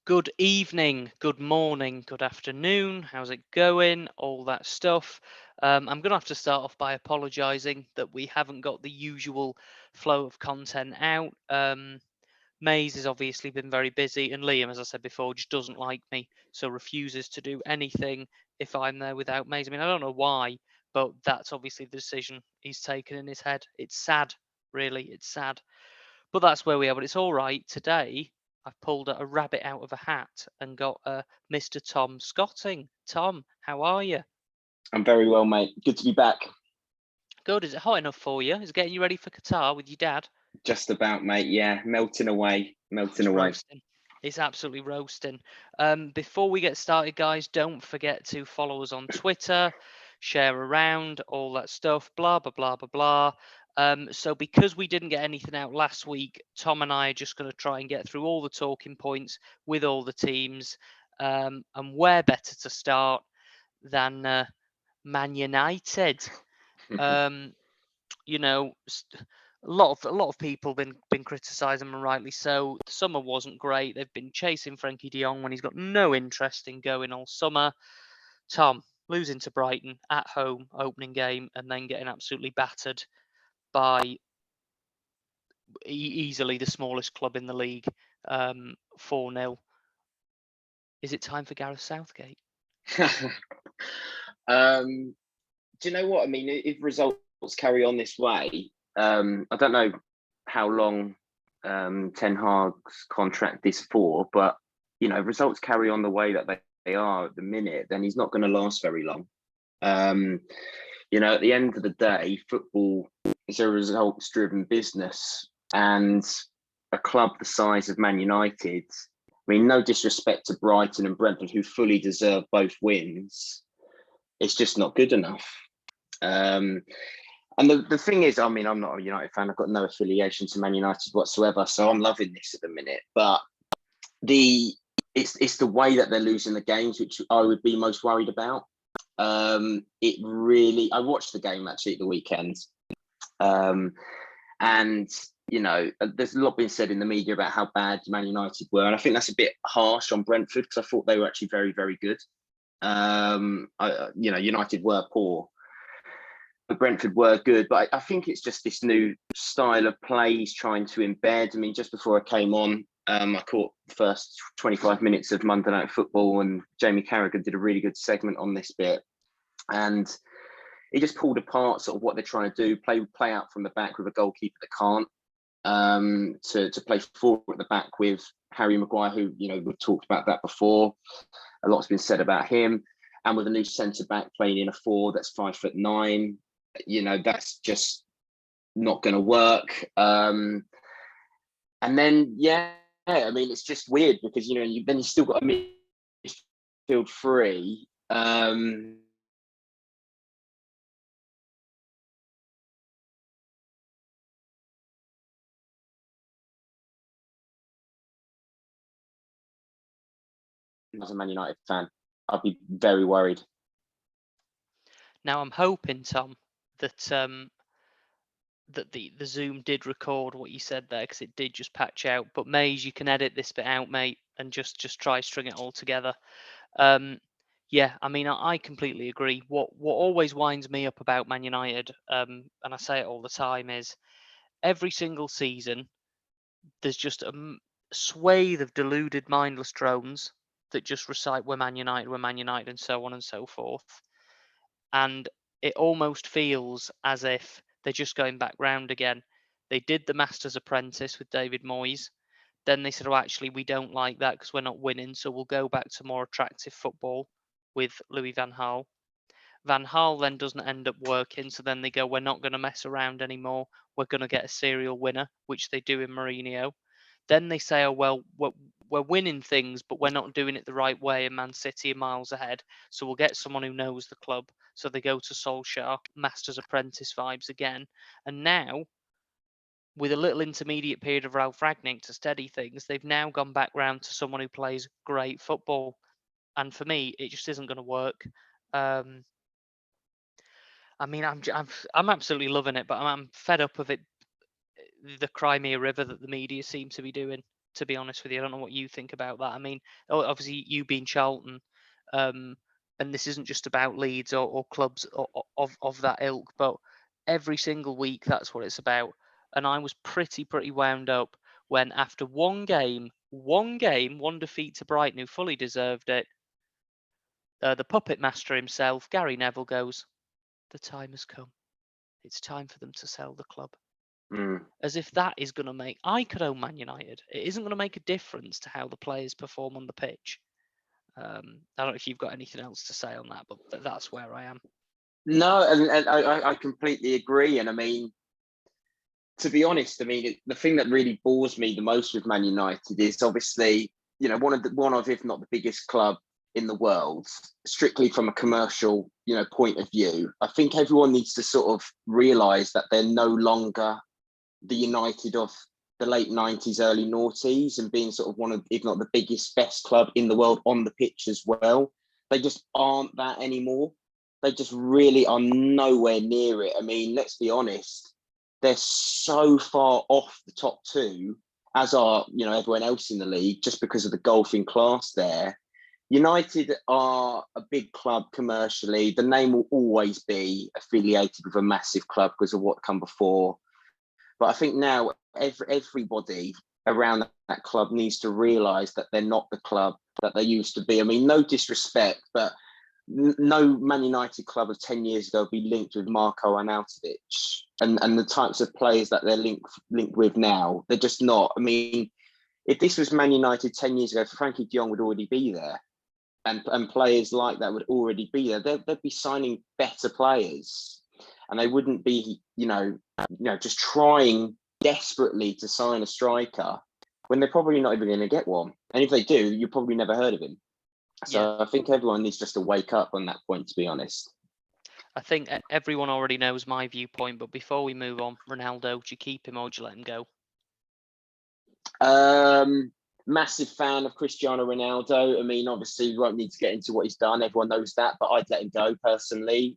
Good evening, good morning, good afternoon. How's it going? All that stuff. I'm going to have to start off by apologising that we haven't got the usual flow of content out. Maze has obviously been very busy, and Liam, as I said before, just doesn't like me, so refuses to do anything if I'm there without Maze. I mean, I don't know why, but that's obviously the decision he's taken in his head. It's sad, really. It's sad. But that's where we are. But it's all right. Today, I've pulled a rabbit out of a hat and got Mr. Tom Scotting. Tom, how are you? I'm very well, mate. Good to be back. Good. Is it hot enough for you? Is it getting you ready for Qatar with your dad? Just about, mate. Yeah, melting away, melting It's away. roasting. It's absolutely roasting. Before we get started, guys, don't forget to follow us on Twitter, share around, all that stuff, blah, blah, blah, blah, blah. So because we didn't get anything out last week, Tom and I are just going to try and get through all the talking points with all the teams. And where better to start than Man United? Um, you know, a lot of people been criticising them, and rightly so. The summer wasn't great. They've been chasing Frankie De Jong when he's got no interest in going all summer. Tom losing to Brighton at home, opening game, and then getting absolutely battered by easily the smallest club in the league, 4-0. Is it time for Gareth Southgate? Do you know what I mean? If results carry on this way, I don't know how long Ten Hag's contract is for, but if results carry on the way that they are at the minute, then he's not going to last very long. At the end of the day, football is a results-driven business, and a club the size of Man United. I mean, no disrespect to Brighton and Brentford, who fully deserve both wins. It's just not good enough. And the thing is, I mean, I'm not a United fan. I've got no affiliation to Man United whatsoever, so I'm loving this at the minute. But it's the way that they're losing the games, which I would be most worried about. I watched the game actually at the weekend, and there's a lot been said in the media about how bad Man United were, and I think that's a bit harsh on Brentford because I thought they were actually very, very good. United were poor, but Brentford were good. But I think it's just this new style of play he's trying to embed. I mean, just before I came on, I caught the first 25 minutes of Monday Night Football, and Jamie Carragher did a really good segment on this bit. And he just pulled apart sort of what they're trying to do, play out from the back with a goalkeeper that can't, to play forward at the back with Harry Maguire, who, we've talked about that before. A lot's been said about him. And with a new centre-back playing in a 4 that's 5'9", that's just not going to work. And then, I mean, it's just weird because, then you still got a midfield free. As a Man United fan, I'd be very worried. Now I'm hoping, Tom, that that the Zoom did record what you said there, because it did just patch out. But Maze, you can edit this bit out, mate, and just try string it all together. Yeah, I mean, I completely agree. What always winds me up about Man United, and I say it all the time, is every single season there's just a swathe of deluded, mindless drones that just recite we're Man United, and so on and so forth. And it almost feels as if they're just going back round again. They did the Master's Apprentice with David Moyes. Then they said, oh, actually, we don't like that because we're not winning, so we'll go back to more attractive football with Louis van Gaal. Van Gaal then doesn't end up working, so then they go, we're not going to mess around anymore. We're going to get a serial winner, which they do in Mourinho. Then they say, oh, well, we're winning things, but we're not doing it the right way, and Man City are miles ahead. So we'll get someone who knows the club. So they go to Solskjaer, Master's Apprentice vibes again. And now, with a little intermediate period of Ralph Ragnick to steady things, they've now gone back round to someone who plays great football. And for me, it just isn't going to work. I mean, I'm absolutely loving it, but I'm fed up of it. The Crimea River that the media seem to be doing. to be honest with you. I don't know what you think about that. I mean, obviously you being Charlton, and this isn't just about Leeds or clubs of that ilk, but every single week that's what it's about. And I was pretty wound up when after one defeat to Brighton, who fully deserved it, the puppet master himself, Gary Neville, goes, "The time has come. It's time for them to sell the club." As if that is going to make... I could own Man United. It isn't going to make a difference to how the players perform on the pitch. I don't know if you've got anything else to say on that, but that's where I am. No, and I completely agree. And I mean, to be honest, I mean, the thing that really bores me the most with Man United is obviously, you know, one of, if not the biggest club in the world, strictly from a commercial, you know, point of view. I think everyone needs to sort of realise that they're no longer the United of the late 90s, early noughties, and being sort of one of, if not the biggest, best club in the world on the pitch as well. They just aren't that anymore. They just really are nowhere near it. I mean, let's be honest, they're so far off the top two, as are, you know, everyone else in the league, just because of the golfing class there. United are a big club commercially. The name will always be affiliated with a massive club because of what come before. But I think now everybody around that club needs to realise that they're not the club that they used to be. I mean, no disrespect, but no Man United club of 10 years ago would be linked with Marko Arnautovic and the types of players that they're linked with now. They're just not. I mean, if this was Man United 10 years ago, Frankie de Jong would already be there. And players like that would already be there. They'd be signing better players. And they wouldn't be, you know, just trying desperately to sign a striker when they're probably not even going to get one. And if they do, you probably never heard of him. So I think everyone needs just to wake up on that point, to be honest. I think everyone already knows my viewpoint, but before we move on, Ronaldo, do you keep him or do you let him go? Massive fan of Cristiano Ronaldo. I mean, obviously, we won't need to get into what he's done. Everyone knows that, but I'd let him go personally.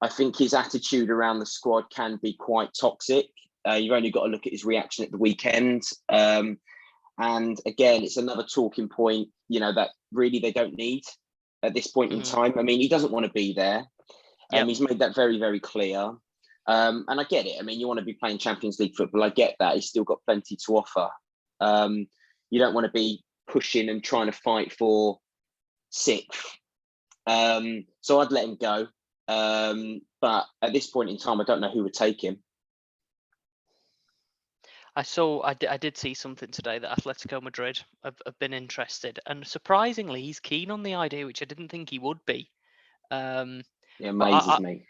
I think his attitude around the squad can be quite toxic. You've only got to look at his reaction at the weekend. And again, it's another talking point, you know, that really they don't need at this point in time. I mean, he doesn't want to be there. He's made that very, very clear. And I get it. I mean, you want to be playing Champions League football. I get that. He's still got plenty to offer. You don't want to be pushing and trying to fight for sixth. So I'd let him go. But at this point in time, I don't know who would take him. I did see something today that Atletico Madrid have been interested, and surprisingly, he's keen on the idea, which I didn't think he would be. It amazes me.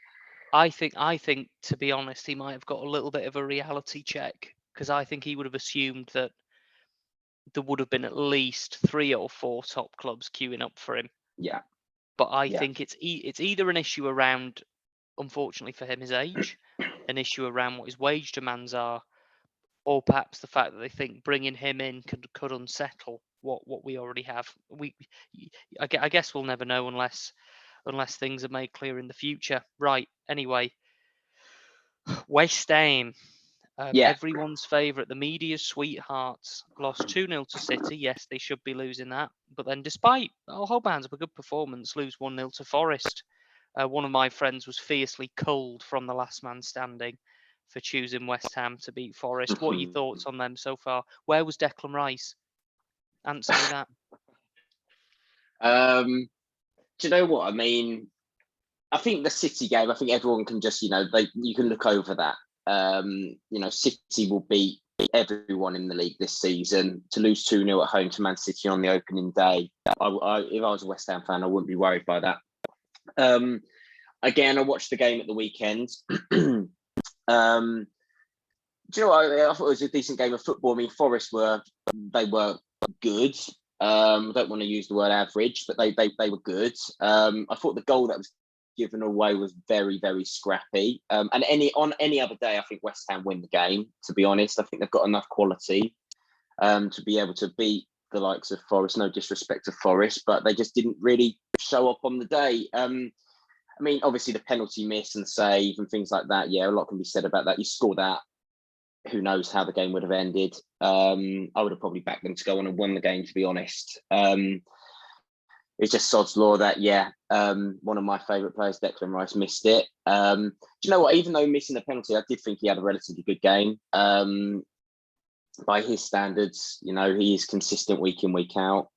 I think, to be honest, he might have got a little bit of a reality check, because I think he would have assumed that there would have been at least 3 or 4 top clubs queuing up for him. Yeah. But I think it's either an issue around, unfortunately for him, his age, an issue around what his wage demands are, or perhaps the fact that they think bringing him in could unsettle what we already have. I guess we'll never know unless things are made clear in the future. Right. Anyway, West Ham. Everyone's favourite, the media's sweethearts, lost 2-0 to City. Yes, they should be losing that. But then, despite a whole bands of a good performance, lose 1-0 to Forest. One of my friends was fiercely culled from the last man standing for choosing West Ham to beat Forest. What are your thoughts on them so far? Where was Declan Rice? Answer me that. Do you know what? I mean, I think the City game, I think everyone can just, you can look over that. City will beat everyone in the league this season. To lose 2-0 at home to Man City on the opening day, if I was a West Ham fan, I wouldn't be worried by that. Again, I watched the game at the weekend. Do you know what? I thought it was a decent game of football. I mean, Forest were good. I don't want to use the word average, but they were good. I thought the goal that was given away was very, very scrappy. And on any other day, I think West Ham win the game, to be honest. I think they've got enough quality to be able to beat the likes of Forest. No disrespect to Forest, but they just didn't really show up on the day. I mean, obviously the penalty miss and save and things like that. Yeah, a lot can be said about that. You score that, who knows how the game would have ended. I would have probably backed them to go on and won the game, to be honest. It's just sod's law that, one of my favourite players, Declan Rice, missed it. Do you know what? Even though missing the penalty, I did think he had a relatively good game. By his standards, he is consistent week in, week out.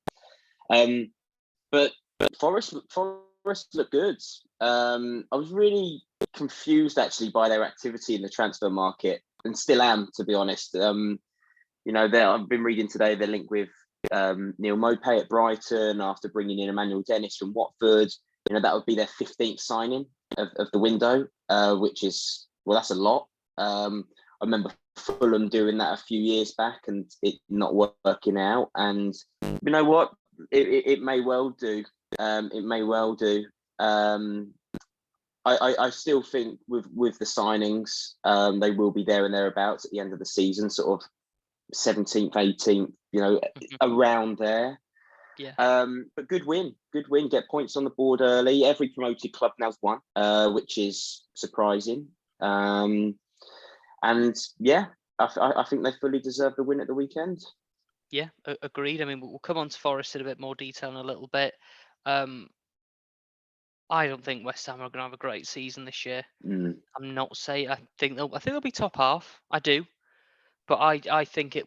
But Forest looked good. I was really confused actually by their activity in the transfer market, and still am, to be honest. I've been reading today they're linked with Neil Maupay at Brighton after bringing in Emmanuel Dennis from Watford. That would be their 15th signing of the window, which is, that's a lot. I remember Fulham doing that a few years back and it not working out. And you know what? It may well do. It may well do. I still think with the signings, they will be there and thereabouts at the end of the season, sort of 17th, 18th, around there. Yeah. But good win, get points on the board early. Every promoted club now's won, which is surprising. And yeah, I think they fully deserve the win at the weekend. Yeah, agreed. I mean, we'll come on to Forest in a bit more detail in a little bit. I don't think West Ham are going to have a great season this year. I'm not saying I think they'll be top half. I do, but I think it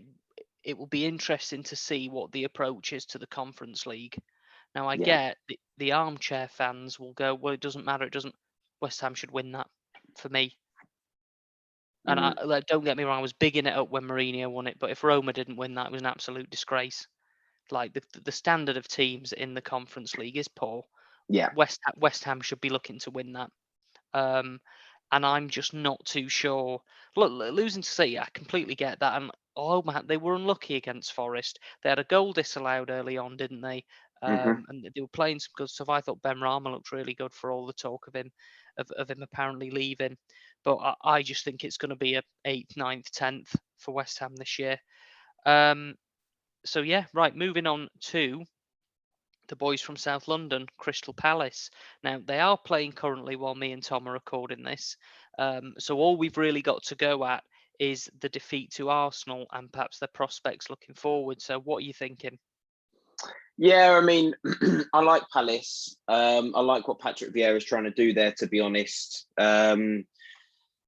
will be interesting to see what the approach is to the Conference League. Now I get the armchair fans will go, well, it doesn't matter. It doesn't. West Ham should win that for me. And don't get me wrong, I was bigging it up when Mourinho won it, but if Roma didn't win that, it was an absolute disgrace. Like the standard of teams in the Conference League is poor. Yeah. West Ham should be looking to win that. And I'm just not too sure. Look, losing to City, I completely get that. And oh man, they were unlucky against Forest. They had a goal disallowed early on, didn't they? And they were playing some good stuff. I thought Ben Rama looked really good for all the talk of him, of him apparently leaving. But I just think it's going to be a 8th, 9th, 10th for West Ham this year. So yeah, right. Moving on to the boys from South London, Crystal Palace. Now, they are playing currently while me and Tom are recording this. So all we've really got to go at is the defeat to Arsenal and perhaps their prospects looking forward. So what are you thinking? Yeah, I mean, I like Palace. I like what Patrick Vieira is trying to do there, to be honest.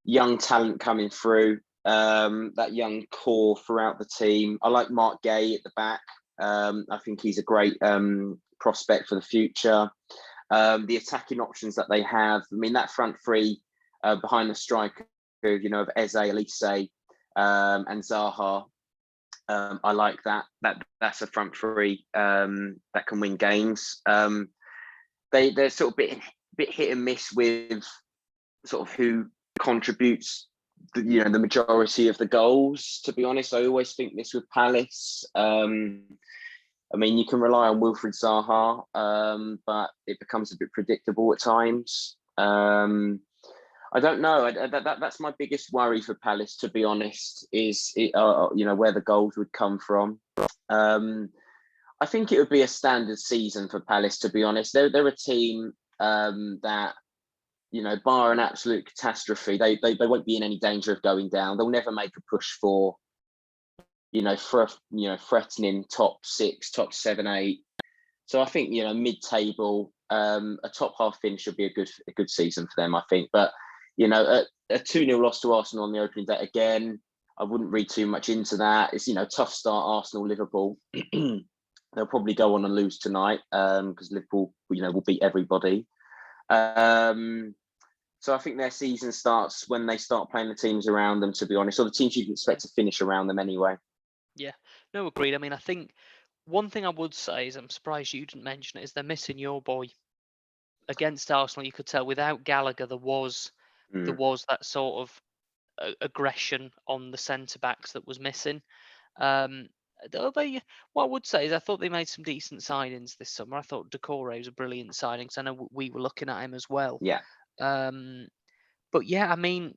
Young talent coming through, that young core throughout the team. I like Mark Gay at the back. I think he's a great prospect for the future. The attacking options that they have, I mean, that front three behind the striker, of Eze, Elise, and Zaha. I like that. That's a front three that can win games. They're sort of bit hit and miss with sort of who contributes the majority of the goals. To be honest, I always think this with Palace. I mean, you can rely on Wilfried Zaha, but it becomes a bit predictable at times. I don't know. That's my biggest worry for Palace, to be honest, is where the goals would come from. I think it would be a standard season for Palace, to be honest. They're a team that, bar an absolute catastrophe, they won't be in any danger of going down. They'll never make a push for, threatening top 6, top 7, 8. So I think, mid-table, a top half finish would be a good season for them, I think. But, a 2-0 loss to Arsenal on the opening day, again, I wouldn't read too much into that. It's, tough start, Arsenal, Liverpool. They'll probably go on and lose tonight because Liverpool, will beat everybody. So I think their season starts when they start playing the teams around them, to be honest, or the teams you'd expect to finish around them anyway. Yeah, no, agreed. I mean, I think one thing I would say is I'm surprised you didn't mention it is they're missing your boy. Against Arsenal, you could tell without Gallagher there was that sort of aggression on the centre backs that was missing. What I would say is I thought they made some decent signings this summer. I thought Decore was a brilliant signing because I know we were looking at him as well. Yeah. But yeah, I mean,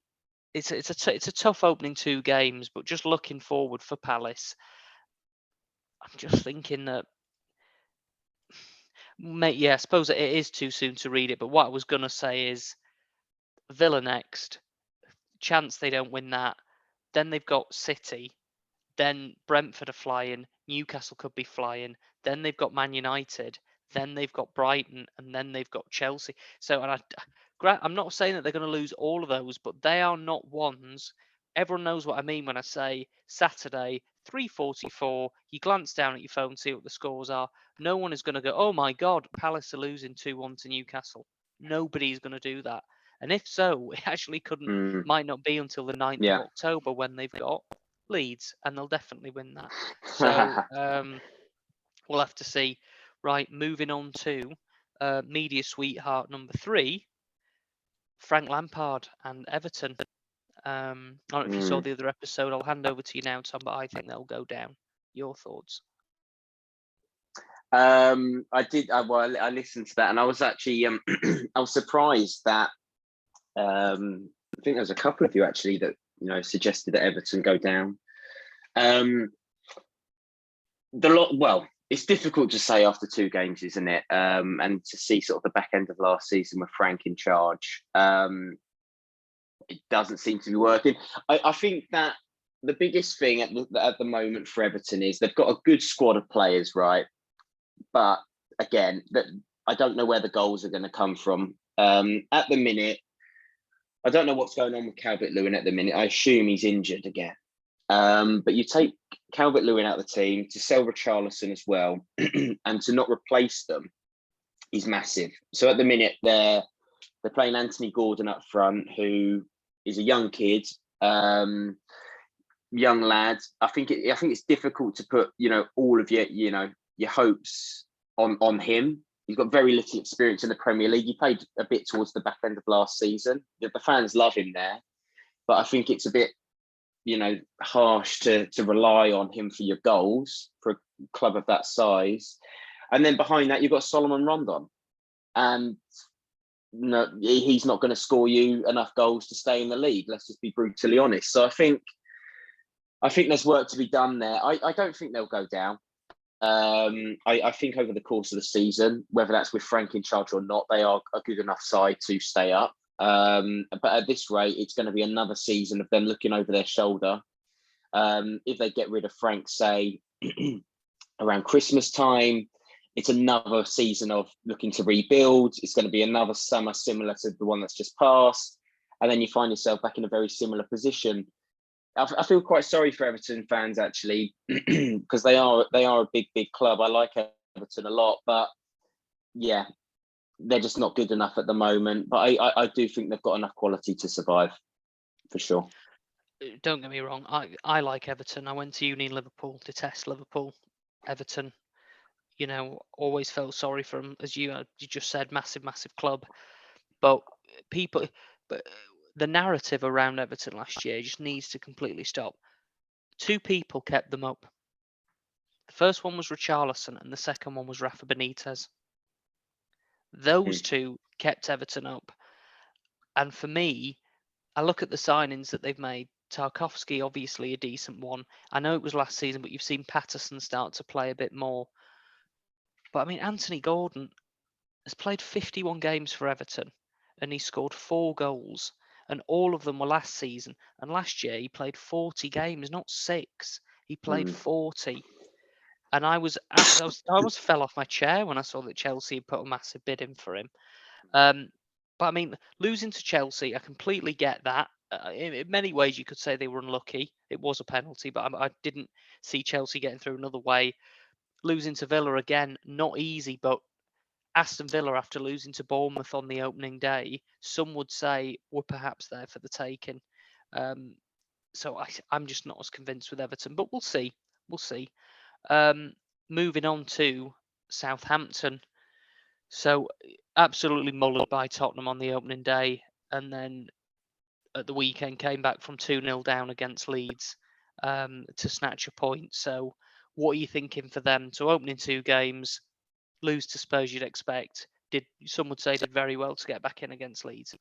it's a tough opening 2 games, but just looking forward for Palace, I'm just thinking that, mate. I suppose it is too soon to read it. But what I was gonna say is Villa next. Chance they don't win that. Then they've got City. Then Brentford are flying. Newcastle could be flying. Then they've got Man United. Then they've got Brighton, and then they've got Chelsea. So, and I'm not saying that they're going to lose all of those, but they are not ones. Everyone knows what I mean when I say Saturday, 3:44. You glance down at your phone, see what the scores are. No one is going to go, oh my God, Palace are losing 2-1 to Newcastle. Nobody's going to do that. And if so, it actually might not be until the 9th of October when they've got Leeds, and they'll definitely win that. So we'll have to see. Right, moving on to media sweetheart number 3, Frank Lampard and Everton. I don't know if you saw the other episode. I'll hand over to you now, Tom, but I think they'll go down. Your thoughts? I did. Well, I listened to that, and I was actually I was surprised that I think there's a couple of you actually that suggested that Everton go down. Well, it's difficult to say after 2 games, isn't it? And to see sort of the back end of last season with Frank in charge, it doesn't seem to be working. I think that the biggest thing at the moment for Everton is they've got a good squad of players, right? But again, I don't know where the goals are going to come from. At the minute, I don't know what's going on with Calvert-Lewin at the minute. I assume he's injured again. But you take Calvert-Lewin out of the team, to sell Richarlison as well, and to not replace them is massive. So at the minute, they're playing Anthony Gordon up front, who is a young kid, young lad. I think it's difficult to put all of your hopes on him. He's got very little experience in the Premier League. He played a bit towards the back end of last season. The fans love him there, but I think it's a bit harsh to rely on him for your goals for a club of that size. And then behind that, you've got Solomon Rondon, and no, he's not going to score you enough goals to stay in the league. Let's just be brutally honest. So I think there's work to be done there. I don't think they'll go down. I think over the course of the season, whether that's with Frank in charge or not, they are a good enough side to stay up. But at this rate, it's going to be another season of them looking over their shoulder. If they get rid of Frank, say, around Christmas time, it's another season of looking to rebuild. It's going to be another summer similar to the one that's just passed. And then you find yourself back in a very similar position. I feel quite sorry for Everton fans, actually, because they are a big club. I like Everton a lot, but yeah, they're just not good enough at the moment. But I do think they've got enough quality to survive, for sure. Don't get me wrong. I like Everton. I went to uni in Liverpool, detest Liverpool. Everton, always felt sorry for them, as you just said, massive club. But the narrative around Everton last year just needs to completely stop. 2 people kept them up. The first one was Richarlison, and the second one was Rafa Benitez. Those 2 kept Everton up. And for me, I look at the signings that they've made. Tarkowski, obviously a decent one. I know it was last season, but you've seen Patterson start to play a bit more. But I mean, Anthony Gordon has played 51 games for Everton, and he scored 4 goals. And all of them were last season. And last year he played 40 games, not 6. He played 40. And I almost fell off my chair when I saw that Chelsea put a massive bid in for him. But I mean, losing to Chelsea, I completely get that. In many ways, you could say they were unlucky. It was a penalty, but I didn't see Chelsea getting through another way. Losing to Villa again, not easy, but Aston Villa, after losing to Bournemouth on the opening day, some would say were perhaps there for the taking. So I'm just not as convinced with Everton, but we'll see. We'll see. Moving on to Southampton. So absolutely mullered by Tottenham on the opening day, and then at the weekend came back from 2-0 down against Leeds to snatch a point. So what are you thinking for them to open in 2 games, lose to Spurs? You'd expect. Some would say did very well to get back in against Leeds.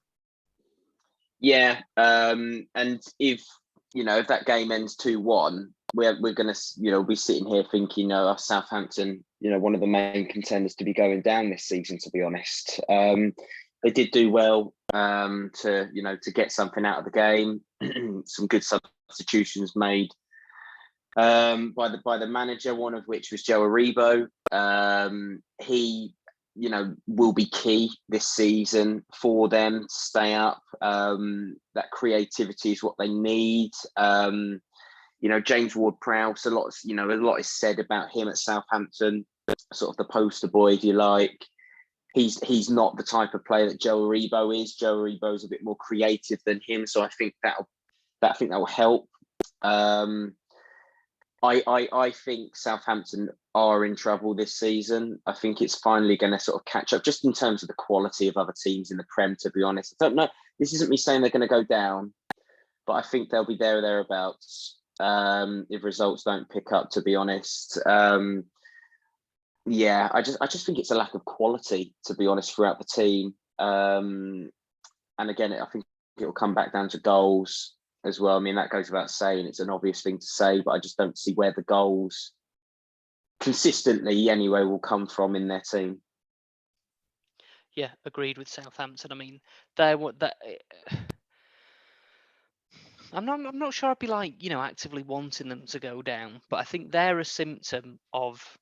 Yeah, and if that game ends 2-1, we're going to be sitting here thinking, Southampton, one of the main contenders to be going down this season, to be honest. they did do well to get something out of the game. Some good substitutions made by the manager, one of which was Joe Aribo. He will be key this season for them to stay up. That creativity is what they need. James Ward-Prowse, a lot is said about him at Southampton, sort of the poster boy, if you like. He's not the type of player that Joe Aribo is. Joe Aribo is a bit more creative than him, so I think that will help. I think Southampton are in trouble this season. I think it's finally going to sort of catch up, just in terms of the quality of other teams in the Prem, to be honest. I don't know. This isn't me saying they're going to go down, but I think they'll be there or thereabouts if results don't pick up, to be honest. Yeah, I just think it's a lack of quality, to be honest, throughout the team. And again, I think it will come back down to goals as well. I mean, that goes without saying. It's an obvious thing to say, but I just don't see where the goals consistently, anyway, will come from in their team. Yeah, agreed with Southampton. I mean, they're what that. I'm not sure I'd be like, actively wanting them to go down, but I think they're a symptom of,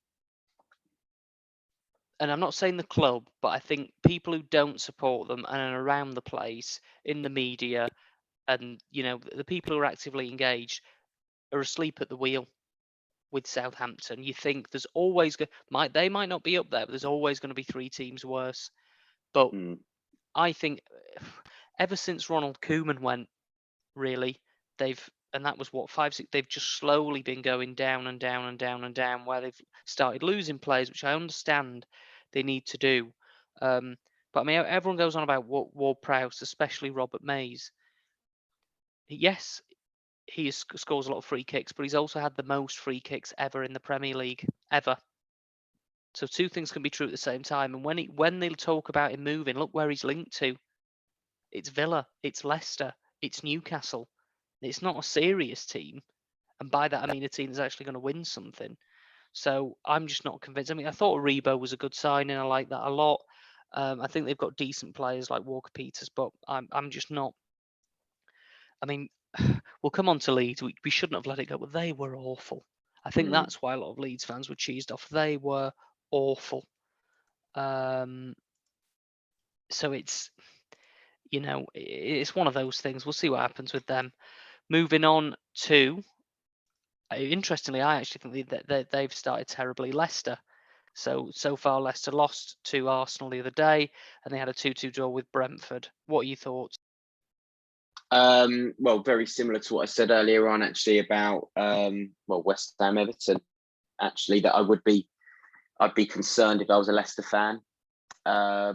and I'm not saying the club, but I think people who don't support them and are around the place, in the media, and the people who are actively engaged are asleep at the wheel with Southampton. You think there's always they might not be up there, but there's always going to be 3 teams worse. But I think ever since Ronald Koeman went, really, and that was what, 5, 6, they've just slowly been going down and down and down and down, where they've started losing players, which I understand they need to do. But I mean, everyone goes on about Ward-Prowse, especially Robert Mays. Yes, he scores a lot of free kicks, but he's also had the most free kicks ever in the Premier League, ever. So 2 things can be true at the same time. And when they'll talk about him moving, look where he's linked to. It's Villa, it's Leicester, it's Newcastle. It's not a serious team. And by that, I mean a team that's actually going to win something. So I'm just not convinced. I mean, I thought Aribo was a good signing. I like that a lot. I think they've got decent players like Walker-Peters, but I'm just not. I mean, we'll come on to Leeds. We shouldn't have let it go, but they were awful. I think that's why a lot of Leeds fans were cheesed off. They were awful. So it's, it's one of those things. We'll see what happens with them. Moving on to, interestingly, I actually think that they've started terribly. Leicester. So far, Leicester lost to Arsenal the other day, and they had a 2-2 draw with Brentford. What are your thoughts? Well, very similar to what I said earlier on, actually, about West Ham Everton. Actually, that I'd be concerned if I was a Leicester fan. I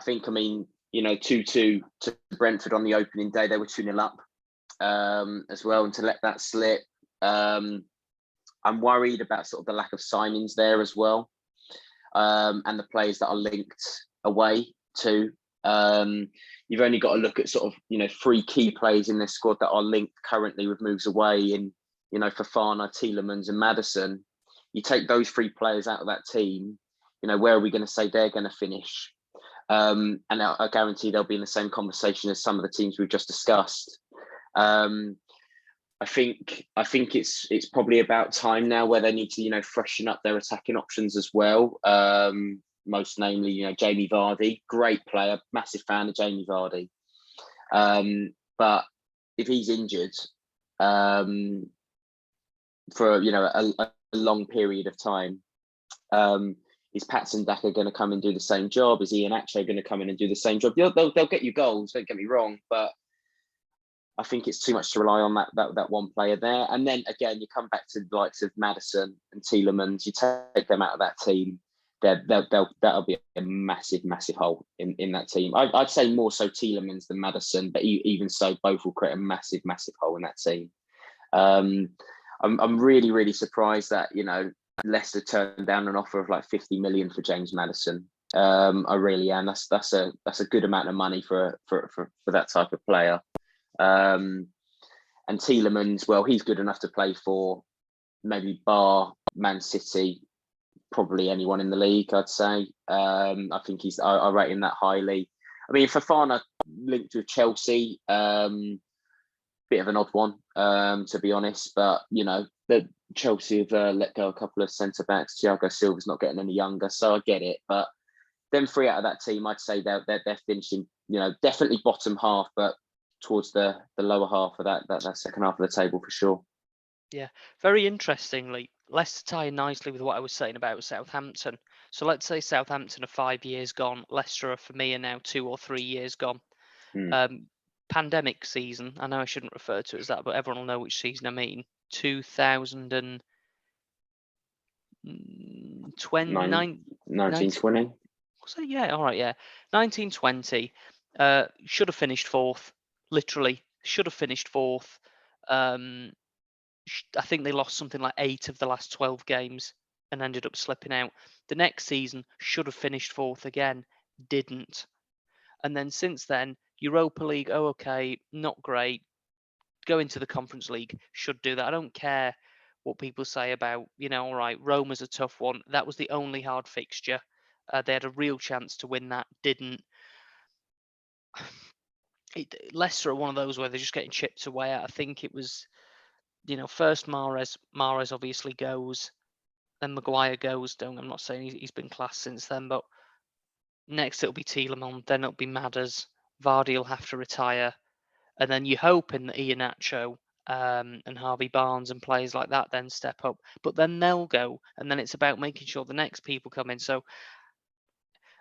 think, 2-2 to Brentford on the opening day, they were 2-0 up as well, and to let that slip. I'm worried about sort of the lack of signings there as well, and the players that are linked away to. You've only got to look at sort of 3 key players in their squad that are linked currently with moves away in Fofana, Tielemans, and Maddison. You take those 3 players out of that team, where are we going to say they're going to finish? And I guarantee they'll be in the same conversation as some of the teams we've just discussed. I think it's probably about time now where they need to freshen up their attacking options as well. Most namely, Jamie Vardy, great player, massive fan of Jamie Vardy. But if he's injured for a long period of time, is Patson Daka going to come and do the same job? Is Ian Acho going to come in and do the same job? They'll get you goals, don't get me wrong, but I think it's too much to rely on that one player there. And then again, you come back to the likes of Maddison and Tielemans. You take them out of that team, that'll be a massive hole in that team. I'd say more so Tielemans than Maddison, but even so, both will create a massive hole in that team. I'm really surprised that Leicester turned down an offer of like 50 million for James Maddison. I really am. That's a good amount of money for that type of player. And Tielemans, well, he's good enough to play for maybe bar Man City, probably anyone in the league, I'd say. I think I rate him that highly. I mean, Fofana linked with Chelsea, bit of an odd one, to be honest. But the Chelsea have let go a couple of centre backs. Thiago Silva's not getting any younger, so I get it. But them three out of that team, I'd say they're finishing, definitely bottom half, but towards the lower half of that second half of the table for sure. Yeah, very interestingly, Leicester tie in nicely with what I was saying about Southampton. So let's say Southampton are 5 years gone, Leicester are, for me, are now 2 or 3 years gone. Pandemic season, I know I shouldn't refer to it as that, but everyone will know which season I mean. 2020, 1920. was it? Yeah, all right, yeah. 1920, should have finished fourth, literally, should have finished fourth. I think they lost something like 8 of the last 12 games and ended up slipping out. The next season should have finished fourth again, didn't. And then since then, Europa League, oh, okay, not great. Go into the Conference League, should do that. I don't care what people say about, all right, Roma's a tough one. That was the only hard fixture. They had a real chance to win that, didn't. Leicester are one of those where they're just getting chipped away at. I think it was, first Mahrez obviously goes, then Maguire goes. I'm not saying he's been class since then, but next it'll be Tielemans, then it'll be Madders. Vardy will have to retire, and then you're hoping that Iheanacho and Harvey Barnes and players like that then step up. But then they'll go, and then it's about making sure the next people come in. So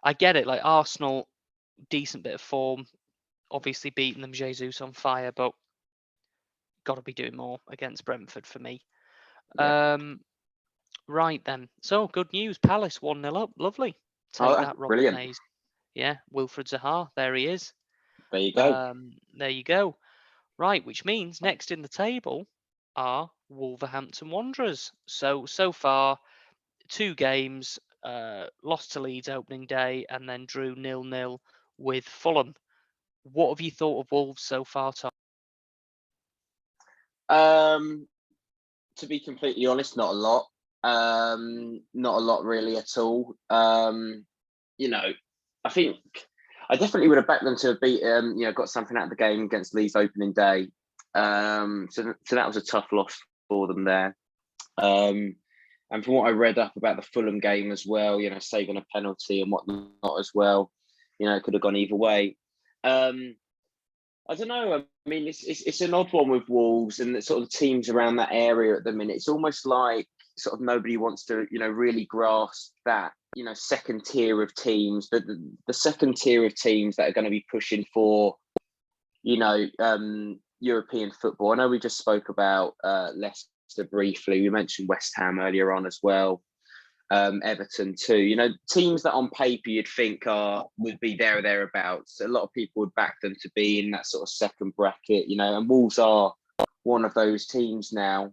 I get it. Like Arsenal, decent bit of form, obviously beating them. Jesus on fire, but got to be doing more against Brentford for me. Yeah. Right then. So good news. Palace 1-0 up. Lovely. Take that, Robert brilliant. Mays. Yeah, Wilfred Zaha. There he is. There you go. There you go. Right, which means next in the table are Wolverhampton Wanderers. So far, 2 games. Lost to Leeds opening day and then drew 0-0 with Fulham. What have you thought of Wolves so far, Tom? To be completely honest, not a lot. Not a lot really at all. I think I definitely would have backed them to have beat, got something out of the game against Leeds opening day. So that was a tough loss for them there. And from what I read up about the Fulham game as well, saving a penalty and whatnot as well, it could have gone either way. I don't know. I mean, it's an odd one with Wolves and the sort of teams around that area at the minute. It's almost like sort of nobody wants to, really grasp that, second tier of teams, the second tier of teams that are going to be pushing for, European football. I know we just spoke about Leicester briefly. We mentioned West Ham earlier on as well. Everton too. Teams that on paper you'd think would be there or thereabouts. A lot of people would back them to be in that sort of second bracket. And Wolves are one of those teams now.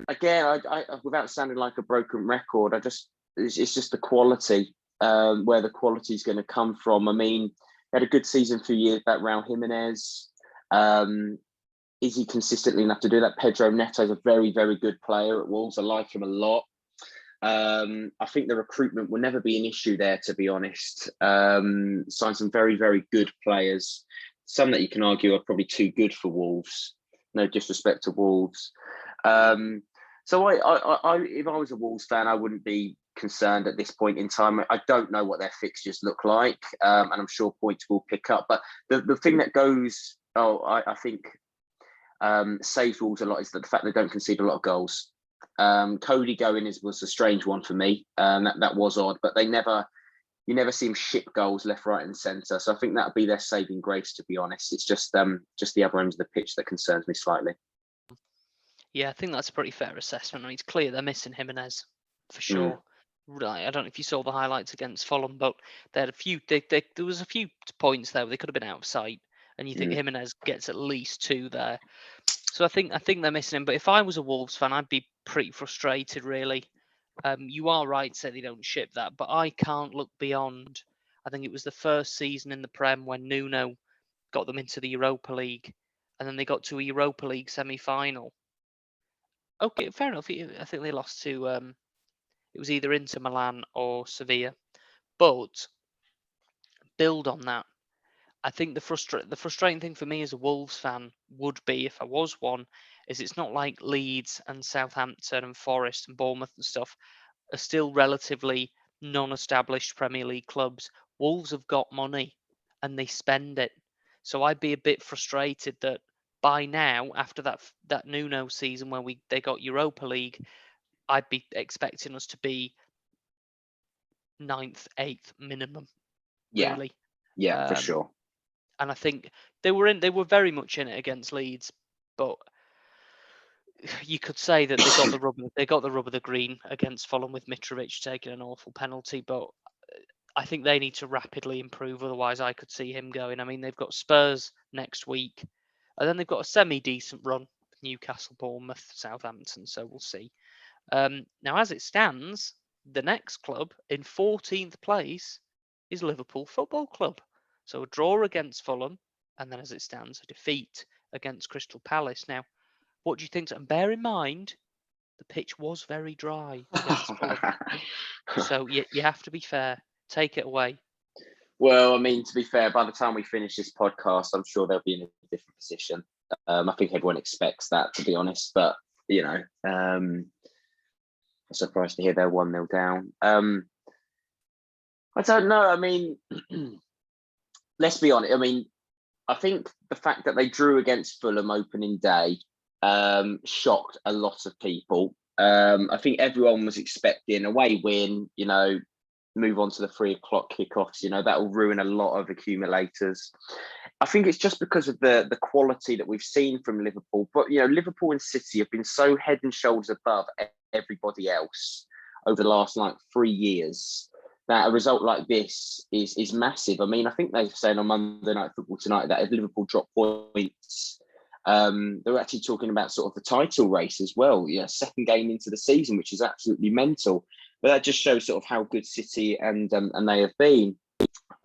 Again, I without sounding like a broken record, it's just the quality, where the quality is going to come from. I mean, he had a good season a few years back. Raul Jimenez. Is he consistently enough to do that? Pedro Neto is a very, very good player at Wolves. I like him a lot. I think the recruitment will never be an issue there, to be honest. Signed some very, very good players. Some that you can argue are probably too good for Wolves. No disrespect to Wolves. So if I was a Wolves fan, I wouldn't be concerned at this point in time. I don't know what their fixtures look like, and I'm sure points will pick up. But the thing that goes, I think saves Wolves a lot is the fact they don't concede a lot of goals. Cody going was a strange one for me. That was odd, but you never see him ship goals left, right, and centre. So I think that'll be their saving grace, to be honest. It's just the other end of the pitch that concerns me slightly. Yeah, I think that's a pretty fair assessment. I mean, it's clear they're missing Jimenez for sure. Right, I don't know if you saw the highlights against Fulham, but they had a few. There was a few points there where they could have been out of sight, and you think Jimenez gets at least 2 there. So I think they're missing him. But if I was a Wolves fan, I'd be pretty frustrated, really. You are right to say they don't ship that, but I can't look beyond. I think it was the first season in the Prem when Nuno got them into the Europa League, and then they got to a Europa League semi-final. Okay, fair enough. I think they lost to It was either Inter Milan or Sevilla. But build on that. I think the frustrating thing for me as a Wolves fan would be, if I was one, is it's not like Leeds and Southampton and Forest and Bournemouth and stuff are still relatively non-established Premier League clubs. Wolves have got money and they spend it. So I'd be a bit frustrated that by now, after that Nuno season where they got Europa League, I'd be expecting us to be ninth, eighth minimum, Yeah, really. yeah, for Um, sure. and I think they were very much in it against Leeds, but you could say that they got the rub of the green against Fulham with Mitrovic taking an awful penalty, but I think they need to rapidly improve. Otherwise, I could see him going. I mean, they've got Spurs next week, and then they've got a semi-decent run: Newcastle, Bournemouth, Southampton. So we'll see. Now, as it stands, the next club in 14th place is Liverpool Football Club. So a draw against Fulham, and then as it stands, a defeat against Crystal Palace. Now, what do you think? And bear in mind, the pitch was very dry against Fulham. So you have to be fair. Take it away. Well, I mean, to be fair, by the time we finish this podcast, I'm sure they'll be in a different position. I think everyone expects that, to be honest. But I'm surprised to hear they're 1-0 down. I don't know. I mean, let's be honest. I mean, I think the fact that they drew against Fulham opening day shocked a lot of people. I think everyone was expecting a away win, move on to the 3 o'clock kickoffs. That will ruin a lot of accumulators. I think it's just because of the quality that we've seen from Liverpool. But, Liverpool and City have been so head and shoulders above everybody else over the last 3 years that a result like this is massive. I mean, I think they're saying on Monday Night Football tonight that if Liverpool drop points, they're actually talking about sort of the title race as well. Yeah, second game into the season, which is absolutely mental. But that just shows sort of how good City and they have been.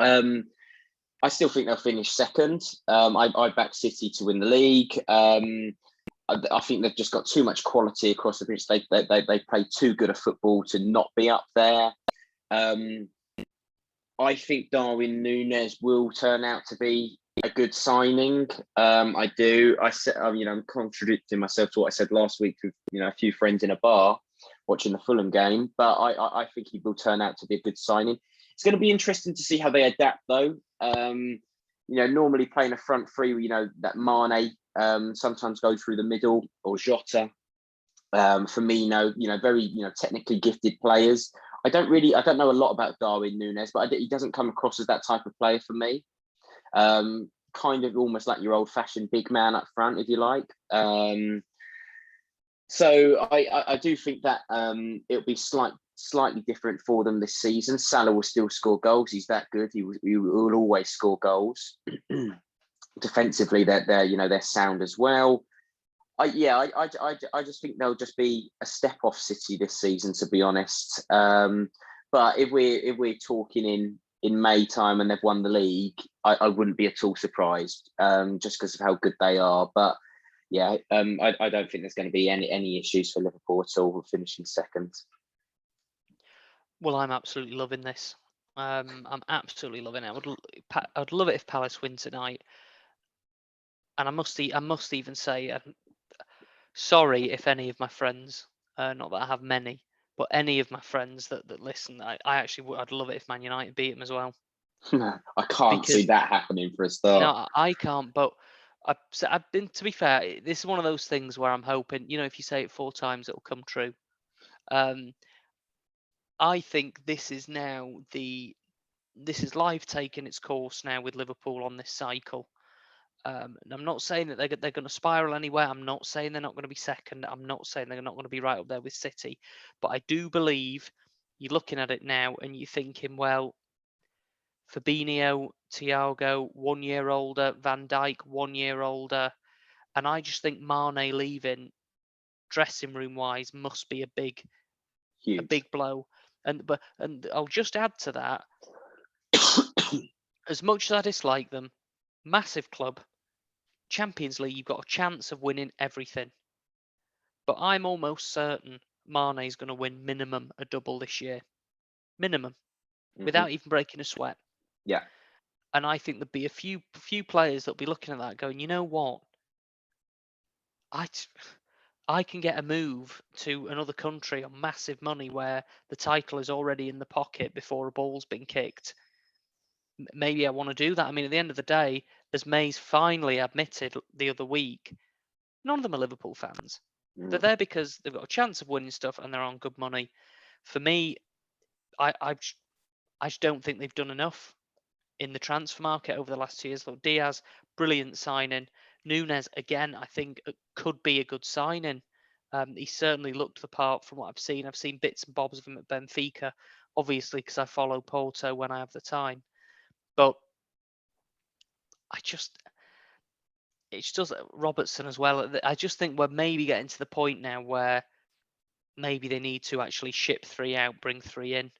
I still think they'll finish second. I back City to win the league. I think they've just got too much quality across the pitch. They play too good a football to not be up there. I think Darwin Nunez will turn out to be a good signing. I do. I said, I'm contradicting myself to what I said last week with a few friends in a bar watching the Fulham game, but I think he will turn out to be a good signing. It's going to be interesting to see how they adapt, though. Normally playing a front three, that Mane sometimes go through the middle, or Jota, Firmino, very technically gifted players. I don't know a lot about Darwin Nunez, but he doesn't come across as that type of player for me. Kind of almost like your old-fashioned big man up front, if you like. So I do think that it'll be slightly different for them this season. Salah will still score goals. He's that good. He will always score goals. Defensively, they're sound as well. I just think they'll just be a step off City this season, to be honest. But if we're talking in May time and they've won the league, I wouldn't be at all surprised, just because of how good they are. But yeah, I don't think there's going to be any issues for Liverpool at all with finishing second. Well, I'm absolutely loving this. I'm absolutely loving it. I'd love it if Palace win tonight. And I must even say, sorry if any of my friends, not that I have many, but any of my friends that listen, I'd love it if Man United beat them as well. I can't see that happening for a start. No, I can't. But I've been, to be fair, this is one of those things where I'm hoping, if you say it 4 times, it'll come true. I think this is life taking its course now with Liverpool on this cycle. And I'm not saying that they're going to spiral anywhere. I'm not saying they're not going to be second. I'm not saying they're not going to be right up there with City. But I do believe you're looking at it now and you're thinking, well, Fabinho, Thiago, 1 year older, Van Dijk, 1 year older. And I just think Mane leaving, dressing room wise, must be a big blow. And I'll just add to that, as much as I dislike them, massive club, Champions League, you've got a chance of winning everything. But I'm almost certain Mane's going to win minimum a double this year. Minimum. Mhm. Without even breaking a sweat. Yeah. And I think there'll be a few players that'll be looking at that going, you know what? I can get a move to another country on massive money where the title is already in the pocket before a ball's been kicked. Maybe I want to do that. I mean, at the end of the day, as Mays finally admitted the other week, none of them are Liverpool fans. They're Mm. there because they've got a chance of winning stuff and they're on good money. For me, I just don't think they've done enough in the transfer market over the last 2 years. Look, Diaz, brilliant signing. Nunez, again, I think could be a good signing. He certainly looked the part from what I've seen. I've seen bits and bobs of him at Benfica, obviously because I follow Porto when I have the time. But it's just Robertson as well. I just think we're maybe getting to the point now where maybe they need to actually ship 3 out, bring 3 in.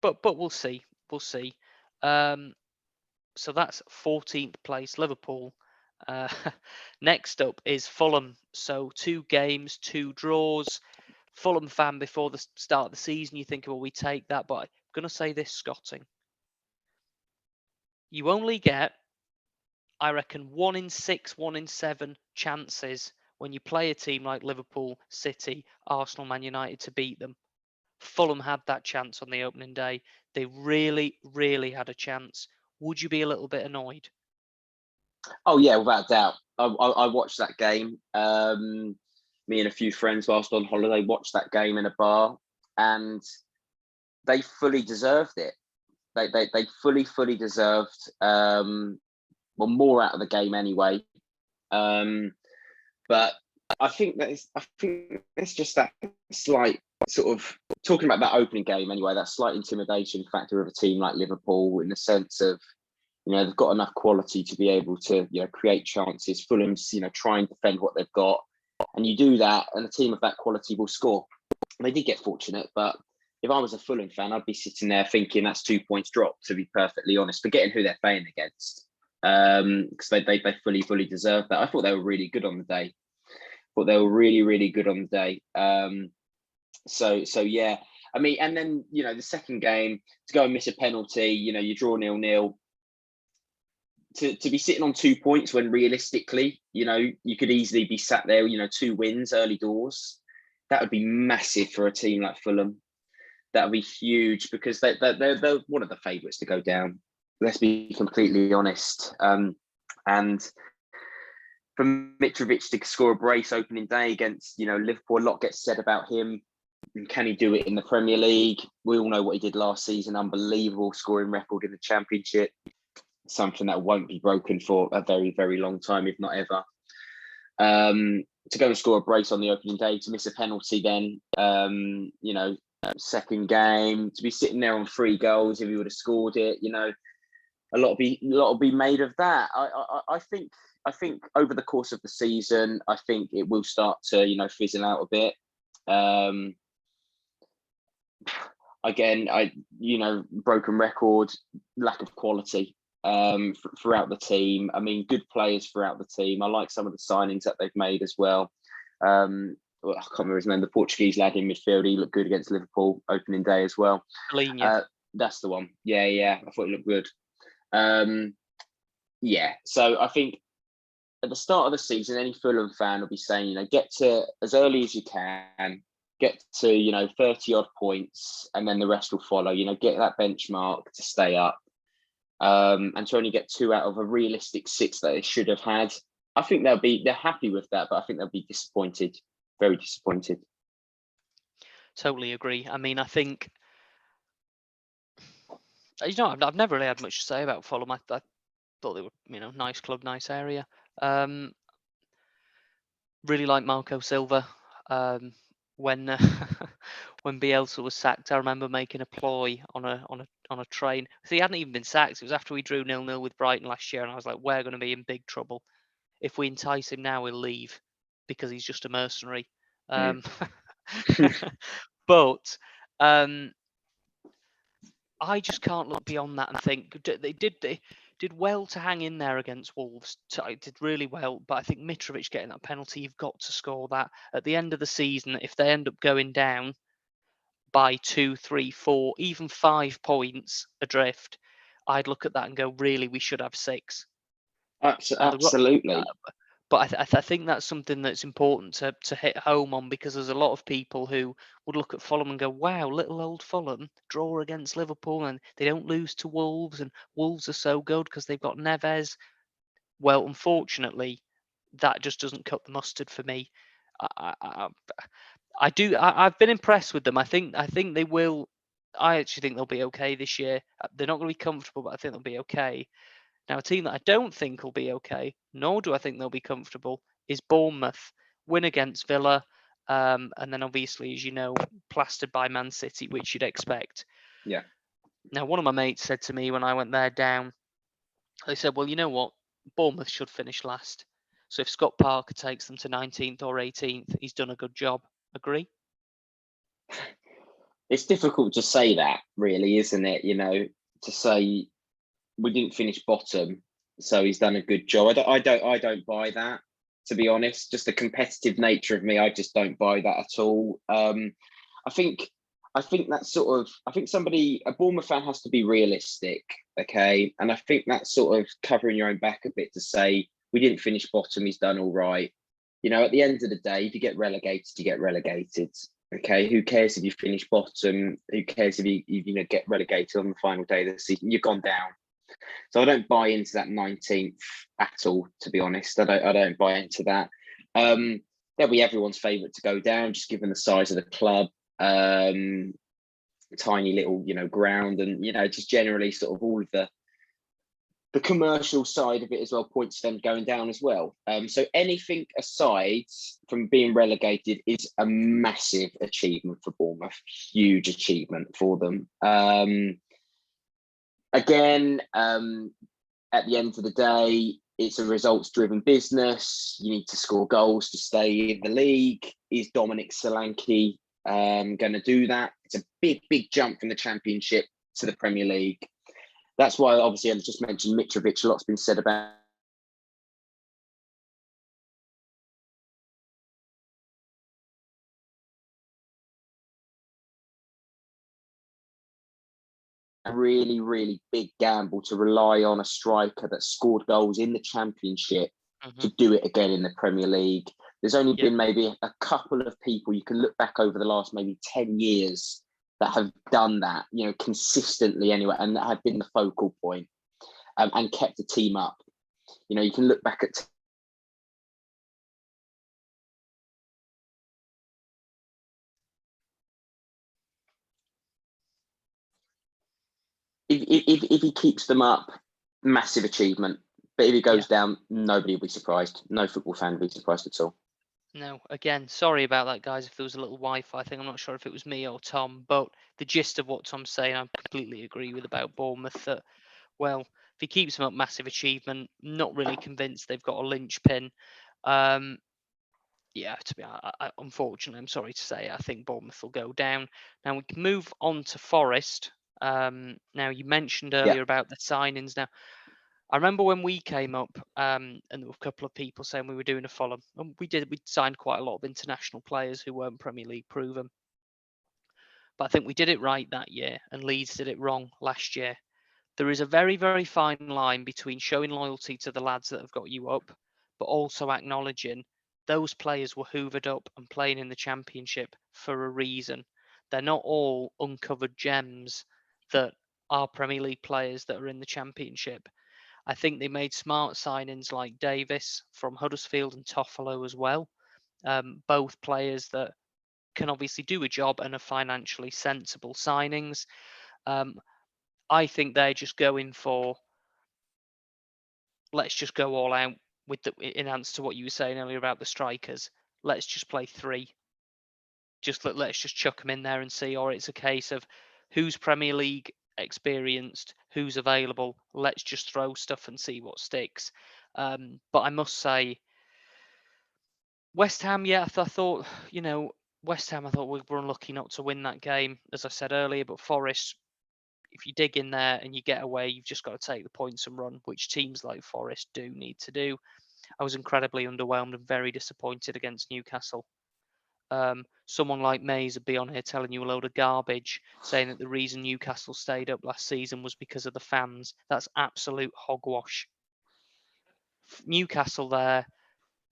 But we'll see. We'll see. So that's 14th place, Liverpool. Uh, next up is Fulham. So 2 games, 2 draws. Fulham fan before the start of the season, you think, well, we take that. But I'm going to say this, Scotting. You only get, I reckon, 1 in 6, 1 in 7 chances when you play a team like Liverpool, City, Arsenal, Man United to beat them. Fulham had that chance on the opening day. They really, really had a chance. Would you be a little bit annoyed? Oh yeah, without doubt. I watched that game. Me and a few friends whilst on holiday watched that game in a bar, and they fully deserved it. They fully deserved well, more out of the game anyway. But I think it's just that slight sort of talking about that opening game anyway. That slight intimidation factor of a team like Liverpool, in the sense of, they've got enough quality to be able to, create chances. Fulham's, try and defend what they've got, and you do that, and a team of that quality will score. They did get fortunate, but if I was a Fulham fan, I'd be sitting there thinking that's 2 points dropped, to be perfectly honest, forgetting who they're playing against, because they fully deserve that. I thought they were really good on the day. Thought they were really good on the day. So yeah, I mean, and then the second game, to go and miss a penalty, you draw 0-0. To be sitting on 2 points when realistically, you could easily be sat there, 2 wins early doors. That would be massive for a team like Fulham. That would be huge, because they're one of the favourites to go down. Let's be completely honest. And for Mitrovic to score a brace opening day against, Liverpool, a lot gets said about him. And can he do it in the Premier League? We all know what he did last season. Unbelievable scoring record in the Championship. Something that won't be broken for a very, very long time, if not ever. To go and score a brace on the opening day, to miss a penalty then, second game, to be sitting there on 3 goals if he would have scored it, a lot will be made of that. I think over the course of the season, I think it will start to, fizzle out a bit. Again, broken record, lack of quality throughout the team. I mean, good players throughout the team. I like some of the signings that they've made as well. I can't remember his name, the Portuguese lad in midfield. He looked good against Liverpool opening day as well. That's the one. Yeah. I thought he looked good. So I think at the start of the season, any Fulham fan will be saying, get to as early as you can, get to 30 odd points, and then the rest will follow. Get that benchmark to stay up, and to only get 2 out of a realistic 6 that they should have had. I think they're happy with that, but I think they'll be disappointed, very disappointed. Totally agree. I mean, I think I've never really had much to say about Fulham. I thought they were, nice club, nice area. Really like Marco Silva. When when Bielsa was sacked, I remember making a ploy on a train. So he hadn't even been sacked. It was after we drew 0-0 with Brighton last year, and I was like, we're going to be in big trouble. If we entice him now, he'll leave because he's just a mercenary. But I just can't look beyond that and think did well to hang in there against Wolves. Did really well, but I think Mitrovic getting that penalty, you've got to score that. At the end of the season, if they end up going down by 2, 3, 4, even 5 points adrift, I'd look at that and go, really, we should have 6. Now, Absolutely. but I think that's something that's important to hit home on, because there's a lot of people who would look at Fulham and go, wow, little old Fulham draw against Liverpool and they don't lose to Wolves, and Wolves are so good because they've got Neves. Well, unfortunately, that just doesn't cut the mustard for me. I've been impressed with them. I think they will. I actually think they'll be okay this year. They're not going to be comfortable, but I think they'll be okay. Now, a team that I don't think will be okay, nor do I think they'll be comfortable, is Bournemouth. Win against Villa, and then obviously, as you know, plastered by Man City, which you'd expect. Yeah. Now, one of my mates said to me when I went there down, they said, well, you know what? Bournemouth should finish last. So if Scott Parker takes them to 19th or 18th, he's done a good job. Agree? It's difficult to say that, really, isn't it? To say we didn't finish bottom, so he's done a good job. I don't buy that, to be honest. Just the competitive nature of me, I just don't buy that at all. I think that's sort of. I think a Bournemouth fan has to be realistic, okay? And I think that's sort of covering your own back a bit to say we didn't finish bottom. He's done all right. At the end of the day, if you get relegated, you get relegated. Okay, who cares if you finish bottom? Who cares if you get relegated on the final day of the season? You've gone down. So I don't buy into that 19th at all, to be honest. I don't buy into that. They'll be everyone's favourite to go down, just given the size of the club, tiny little, ground, and just generally sort of all of the commercial side of it as well points to them going down as well. So anything aside from being relegated is a massive achievement for Bournemouth, huge achievement for them. Again, at the end of the day, it's a results-driven business. You need to score goals to stay in the league. Is Dominic Solanke going to do that? It's a big, big jump from the Championship to the Premier League. That's why, obviously, I just mentioned Mitrovic. A lot's been said about a really, really big gamble to rely on a striker that scored goals in the Championship to do it again in the Premier League. There's only been maybe a couple of people you can look back over the last maybe 10 years that have done that, consistently anyway, and that have been the focal point. And kept the team up. You can look back at if he keeps them up, massive achievement. But if he goes down, nobody will be surprised. No football fan will be surprised at all. No, again, sorry about that, guys. If there was a little Wi-Fi thing, I'm not sure if it was me or Tom, but the gist of what Tom's saying, I completely agree with about Bournemouth. That, well, if he keeps them up, massive achievement. Not really convinced they've got a linchpin. To be unfortunately, I'm sorry to say, I think Bournemouth will go down. Now we can move on to Forest. Now you mentioned earlier about the signings. Now I remember when we came up, and there were a couple of people saying we were doing a Fulham, and we signed quite a lot of international players who weren't Premier League proven. But I think we did it right that year, and Leeds did it wrong last year. There is a very, very fine line between showing loyalty to the lads that have got you up, but also acknowledging those players were hoovered up and playing in the Championship for a reason. They're not all uncovered gems that are Premier League players that are in the Championship. I think they made smart signings like Davis from Huddersfield and Toffolo as well. Both players that can obviously do a job and are financially sensible signings. I think they're just going for, let's just go all out with in answer to what you were saying earlier about the strikers. Let's just play 3. Let's just chuck them in there and see. Or it's a case of who's Premier League experienced, who's available. Let's just throw stuff and see what sticks. But I must say, West Ham, I thought, West Ham, I thought we were unlucky not to win that game, as I said earlier. But Forest, if you dig in there and you get away, you've just got to take the points and run, which teams like Forest do need to do. I was incredibly underwhelmed and very disappointed against Newcastle. Someone like Mays would be on here telling you a load of garbage, saying that the reason Newcastle stayed up last season was because of the fans. That's absolute hogwash. Newcastle there,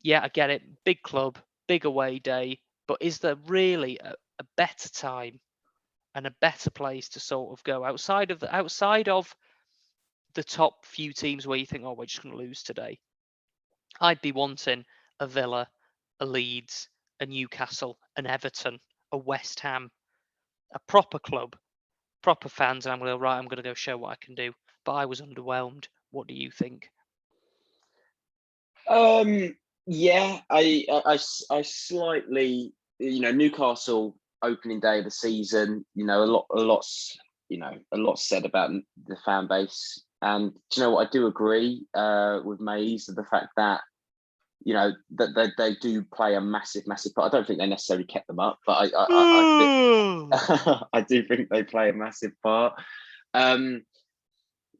yeah, I get it. Big club, big away day, but is there really a better time and a better place to sort of go outside of the top few teams where you think, oh, we're just going to lose today? I'd be wanting a Villa, a Leeds, a Newcastle, an Everton, a West Ham, a proper club, proper fans, and I'm going to go, right, I'm going to go show what I can do. But I was underwhelmed. What do you think? Yeah, I slightly, Newcastle opening day of the season, a lot said about the fan base. And do you know what? I do agree with Mays, the fact that, that they do play a massive, massive part. I don't think they necessarily kept them up, but I do think they play a massive part.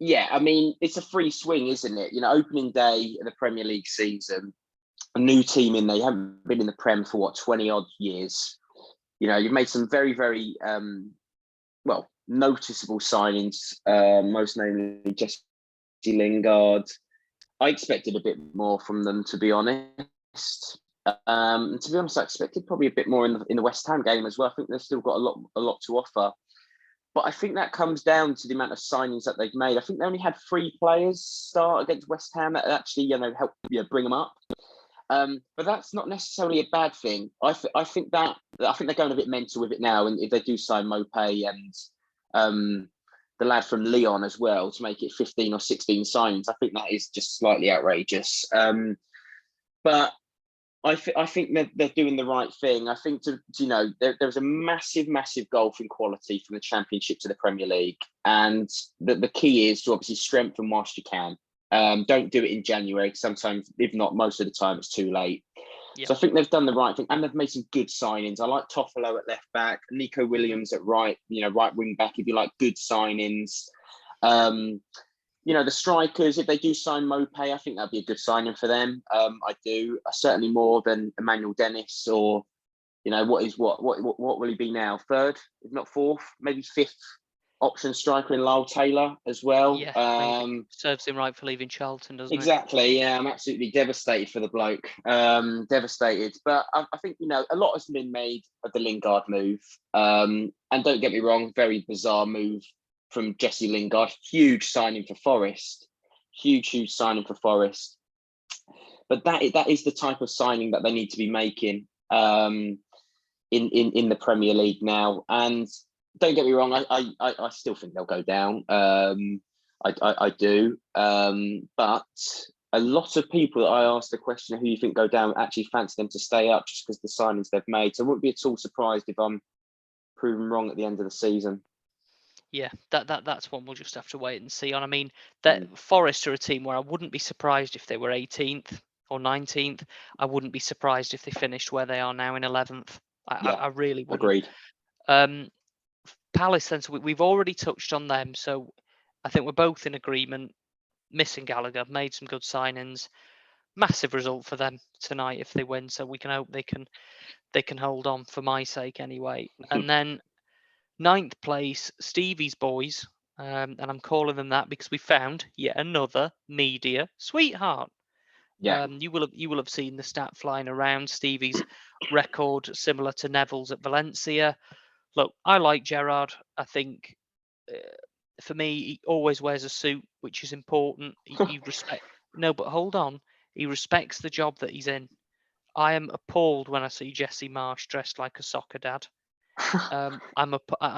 Yeah, I mean, it's a free swing, isn't it? Opening day of the Premier League season, a new team in there. You haven't been in the Prem for 20 odd years. You've made some very, very noticeable signings, most namely Jesse Lingard. I expected a bit more from them, to be honest. To be honest, I expected probably a bit more in the West Ham game as well. I think they've still got a lot to offer. But I think that comes down to the amount of signings that they've made. I think they only had 3 players start against West Ham that actually, helped bring them up. But that's not necessarily a bad thing. I think they're going a bit mental with it now. And if they do sign Mopé and the lad from Lyon as well to make it 15 or 16 signings, I think that is just slightly outrageous. But I think they're doing the right thing. I think there's a massive, massive gulf in quality from the Championship to the Premier League, and the key is to obviously strengthen whilst you can. Don't do it in January. Sometimes, if not most of the time, it's too late. Yep. So I think they've done the right thing, and they've made some good signings. I like Toffolo at left back, Nico Williams at right wing back. If you like, good signings. The strikers, if they do sign Mopé, I think that'd be a good signing for them. I do, certainly more than Emmanuel Dennis, or what will he be now? 3rd, if not 4th, maybe 5th option striker in Lyle Taylor as well. Yeah, serves him right for leaving Charlton, doesn't exactly, yeah, I'm absolutely devastated for the bloke. Devastated. But I think, a lot has been made of the Lingard move. And don't get me wrong, very bizarre move from Jesse Lingard. Huge signing for Forest. Huge signing for Forest. But that is the type of signing that they need to be making in the Premier League now. And don't get me wrong, I still think they'll go down. I do. But a lot of people that I asked the question of who you think go down actually fancy them to stay up just because the signings they've made. So I wouldn't be at all surprised if I'm proven wrong at the end of the season. Yeah, that's one we'll just have to wait and see on. I mean, that Forest are a team where I wouldn't be surprised if they were 18th or 19th. I wouldn't be surprised if they finished where they are now in 11th. I really wouldn't. Agreed. Palace, then, so we've already touched on them, so I think we're both in agreement. Missing Gallagher, made some good signings. Massive result for them tonight if they win, so we can hope they can hold on for my sake anyway. And then 9th place, Stevie's boys, and I'm calling them that because we found yet another media sweetheart. Yeah. You will have seen the stat flying around. Stevie's record similar to Neville's at Valencia. Look, I like Gerrard. I think for me, he always wears a suit, which is important. He no, but hold on. He respects the job that he's in. I am appalled when I see Jesse Marsh dressed like a soccer dad. I'm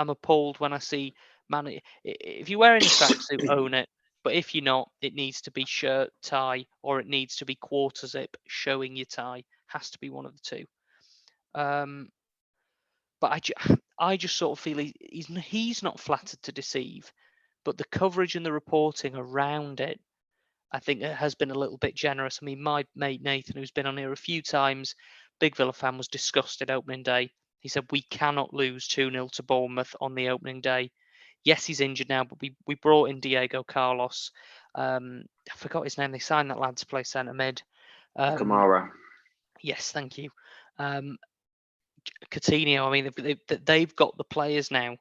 appalled when I see man. If you're wearing a tracksuit, own it. But if you're not, it needs to be shirt, tie, or it needs to be quarter zip showing your tie. Has to be one of the two. But I just sort of feel he's not flattered to deceive, but the coverage and the reporting around it, I think it has been a little bit generous. I mean, my mate Nathan, who's been on here a few times, big Villa fan, was disgusted opening day. He said, we cannot lose 2-0 to Bournemouth on the opening day. Yes, he's injured now, but we brought in Diego Carlos. I forgot his name. They signed that lad to play centre mid. Kamara. Yes, thank you. Coutinho. I mean, they've got the players now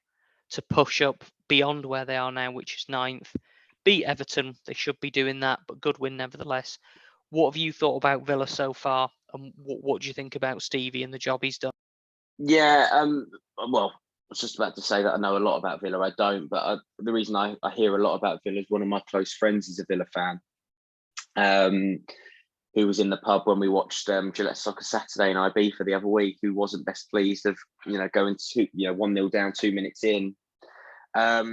to push up beyond where they are now, which is 9th. Beat Everton. They should be doing that, but good win nevertheless. What have you thought about Villa so far, and what do you think about Stevie and the job he's done? Yeah, well, I was just about to say that I know a lot about Villa. I don't, but the reason I hear a lot about Villa is one of my close friends is a Villa fan. Who was in the pub when we watched Gillette Soccer Saturday in IB for the other week, who wasn't best pleased of going to 1-0 down 2 minutes in. I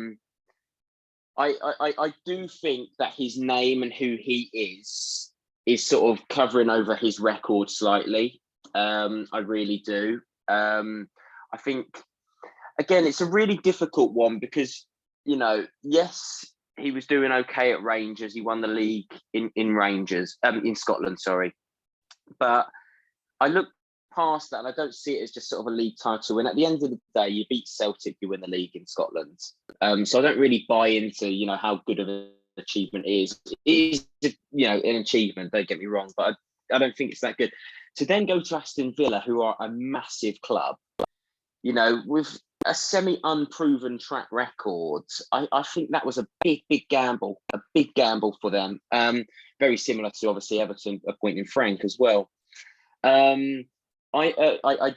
do think that his name and who he is sort of covering over his record slightly. I really do. I think, again, it's a really difficult one because, yes, he was doing okay at Rangers. He won the league in Rangers, in Scotland, sorry. But I look past that and I don't see it as just sort of a league title. And at the end of the day, you beat Celtic, you win the league in Scotland. So I don't really buy into, how good of an achievement it is. It is, an achievement, don't get me wrong, but I don't think it's that good. To then go to Aston Villa, who are a massive club, with a semi-unproven track record, I think that was a big gamble for them. Very similar to obviously Everton appointing Frank as well. I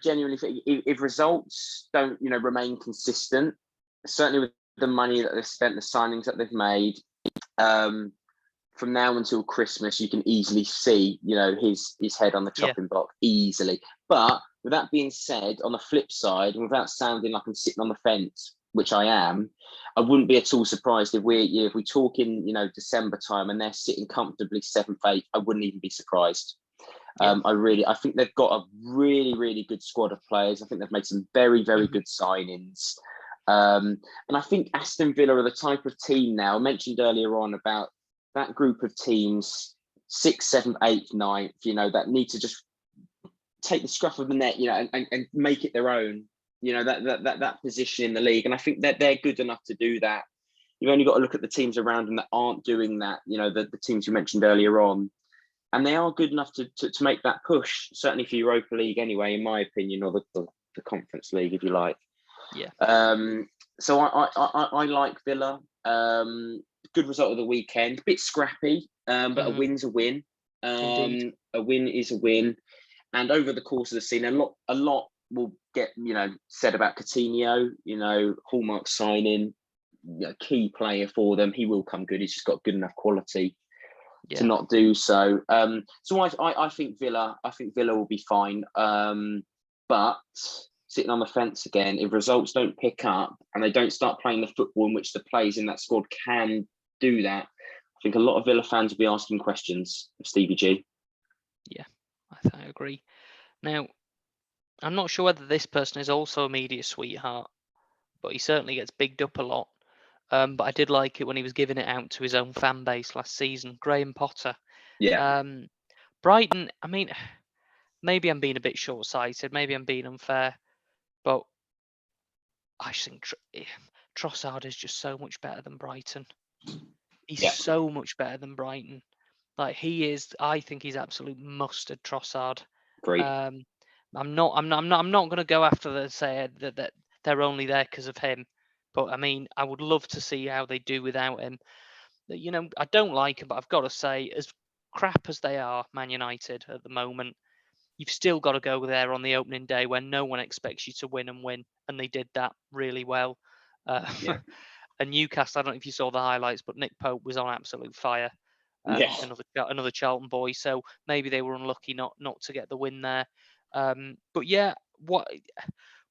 genuinely think if results don't remain consistent, certainly with the money that they've spent, the signings that they've made, from now until Christmas, you can easily see his head on the chopping block easily. But with that being said, on the flip side, and without sounding like I'm sitting on the fence, which I am, I wouldn't be at all surprised if we talk in December time and they're sitting comfortably 7th, 8th. I wouldn't even be surprised. I think they've got a really good squad of players. I think they've made some very good signings. And I think Aston Villa are the type of team now, I mentioned earlier on about that group of teams, 6th, 7th, 8th, 9th, that need to just take the scruff of the net, and make it their own, that position in the league. And I think that they're good enough to do that. You've only got to look at the teams around them that aren't doing that, the teams you mentioned earlier on. And they are good enough to make that push, certainly for Europa League anyway, in my opinion, or the Conference League, if you like. Yeah. So I like Villa. Good result of the weekend. A bit scrappy, but a win's a win. Indeed. A win is a win. And over the course of the season, a lot will get said about Coutinho. Hallmark signing, key player for them. He will come good. He's just got good enough quality to not do so. So I think Villa will be fine. But sitting on the fence again, if results don't pick up and they don't start playing the football in which the players in that squad can do that, I think a lot of Villa fans will be asking questions of Stevie G. Yeah, I agree. Now, I'm not sure whether this person is also a media sweetheart, but he certainly gets bigged up a lot. But I did like it when he was giving it out to his own fan base last season. Graham Potter. Yeah. Brighton, I mean, maybe I'm being a bit short-sighted, maybe I'm being unfair, but I just think Trossard is just so much better than Brighton. He's so much better than Brighton. Like I think he's absolute mustard, Trossard. Great. I'm not going to go after the say that they're only there because of him. But I mean, I would love to see how they do without him. I don't like him, but I've got to say, as crap as they are, Man United at the moment, you've still got to go there on the opening day when no one expects you to win, and they did that really well. And Newcastle, I don't know if you saw the highlights, but Nick Pope was on absolute fire. Another Charlton boy, so maybe they were unlucky not to get the win there. But yeah,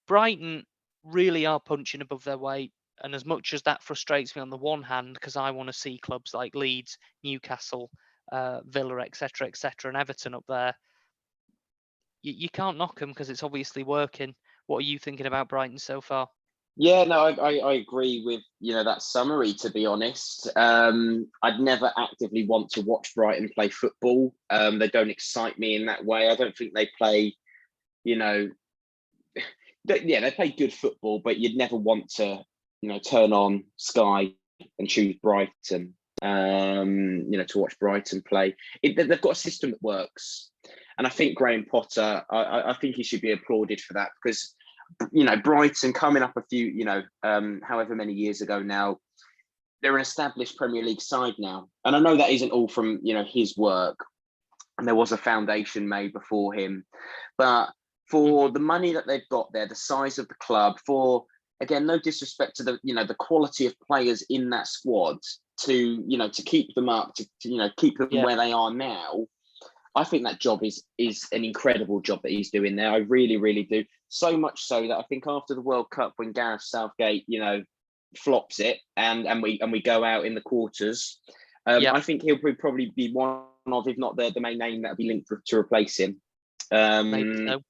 Brighton really are punching above their weight. And as much as that frustrates me on the one hand, because I want to see clubs like Leeds, Newcastle, Villa, etc., and Everton up there, you can't knock them because it's obviously working. What are you thinking about Brighton so far? Yeah, no, I agree with that summary. To be honest, I'd never actively want to watch Brighton play football. They don't excite me in that way. I don't think they play, they play good football, but you'd never want to turn on Sky and choose Brighton, to watch Brighton play. They've got a system that works. And I think Graham Potter, I think he should be applauded for that, because, Brighton coming up a few, however many years ago now, they're an established Premier League side now. And I know that isn't all from, his work. And there was a foundation made before him. But for the money that they've got there, the size of the club, for, again, no disrespect to the quality of players in that squad, to keep them up, to keep them where they are now, I think that job is an incredible job that he's doing there. I really, really do. So much so that I think after the World Cup, when Gareth Southgate, flops it and we go out in the quarters, I think he'll probably be one of, if not the main name that'll be linked to replace him. Maybe so.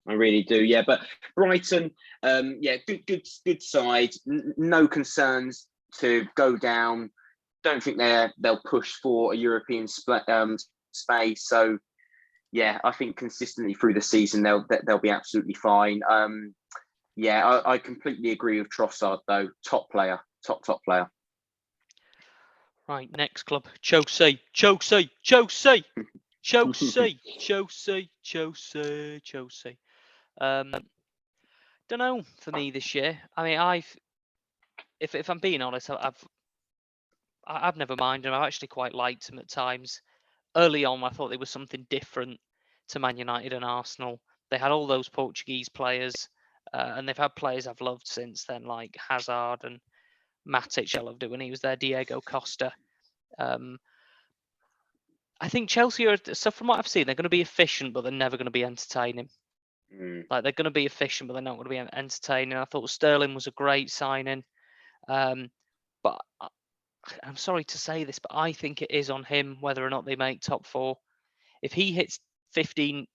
I really do, yeah. But Brighton, good side. No concerns to go down. Don't think they'll push for a European space. So, yeah, I think consistently through the season they'll be absolutely fine. I completely agree with Trossard though. Top player, top player. Right, next club, Chelsea. Don't know for me this year. I mean, if I'm being honest, I've never minded them. I've actually quite liked them at times. Early on, I thought they were something different to Man United and Arsenal. They had all those Portuguese players, and they've had players I've loved since then, like Hazard and Matic. I loved it when he was there. Diego Costa. I think Chelsea are, so from what I've seen, they're going to be efficient, but they're never going to be entertaining. Like, they're going to be efficient, but they're not going to be entertaining. I thought Sterling was a great signing, but I'm sorry to say this, but I think it is on him whether or not they make top four. If he hits 15,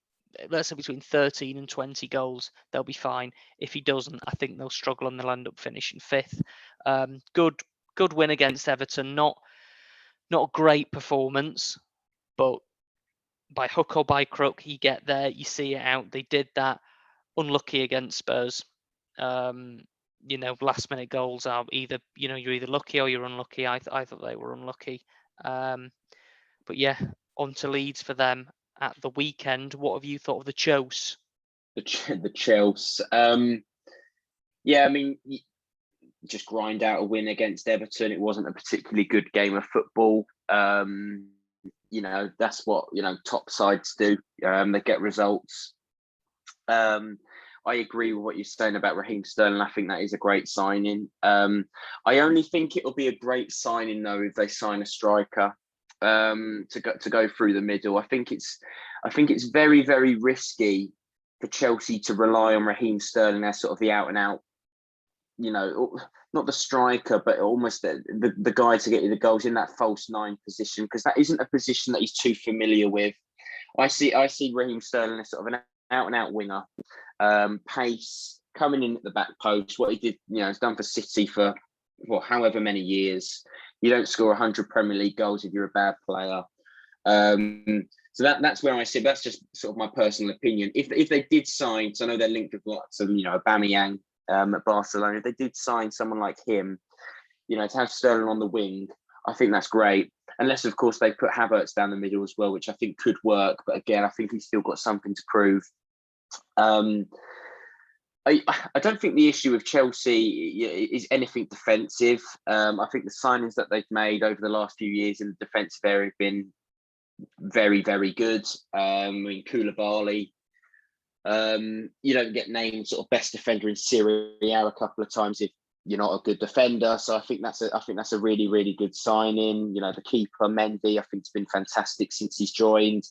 let's say between 13 and 20 goals, they'll be fine. If he doesn't, I think they'll struggle and they'll end up finishing fifth. Good win against Everton. Not a great performance, but by hook or by crook, you get there, you see it out. They did that. Unlucky against Spurs. Last minute goals are either, you're either lucky or you're unlucky. I thought they were unlucky. But yeah, on to Leeds for them at the weekend. What have you thought of the Chos? The Chelsea. I mean, just grind out a win against Everton. It wasn't a particularly good game of football. That's what top sides do. They get results. I agree with what you're saying about Raheem Sterling. I think that is a great signing. I only think it'll be a great signing though if they sign a striker to go through the middle. I think it's very, very risky for Chelsea to rely on Raheem Sterling as sort of the out and out, not the striker, but almost the guy to get you the goals in that false nine position, because that isn't a position that he's too familiar with. I see Raheem Sterling as sort of an out and out winger, pace, coming in at the back post. What he did, has done for City for however many years. You don't score 100 Premier League goals if you're a bad player. So that's where I see. That's just sort of my personal opinion. If they did sign, so I know they're linked with lots of Aubameyang at Barcelona. If they did sign someone like him, to have Sterling on the wing, I think that's great. Unless, of course, they put Havertz down the middle as well, which I think could work. But again, I think he's still got something to prove. I don't think the issue with Chelsea is anything defensive. I think the signings that they've made over the last few years in the defensive area have been very, very good. Koulibaly, you don't get named sort of best defender in Serie A a couple of times if you're not a good defender. So I think that's a really, really good signing. The keeper Mendy, I think, has been fantastic since he's joined.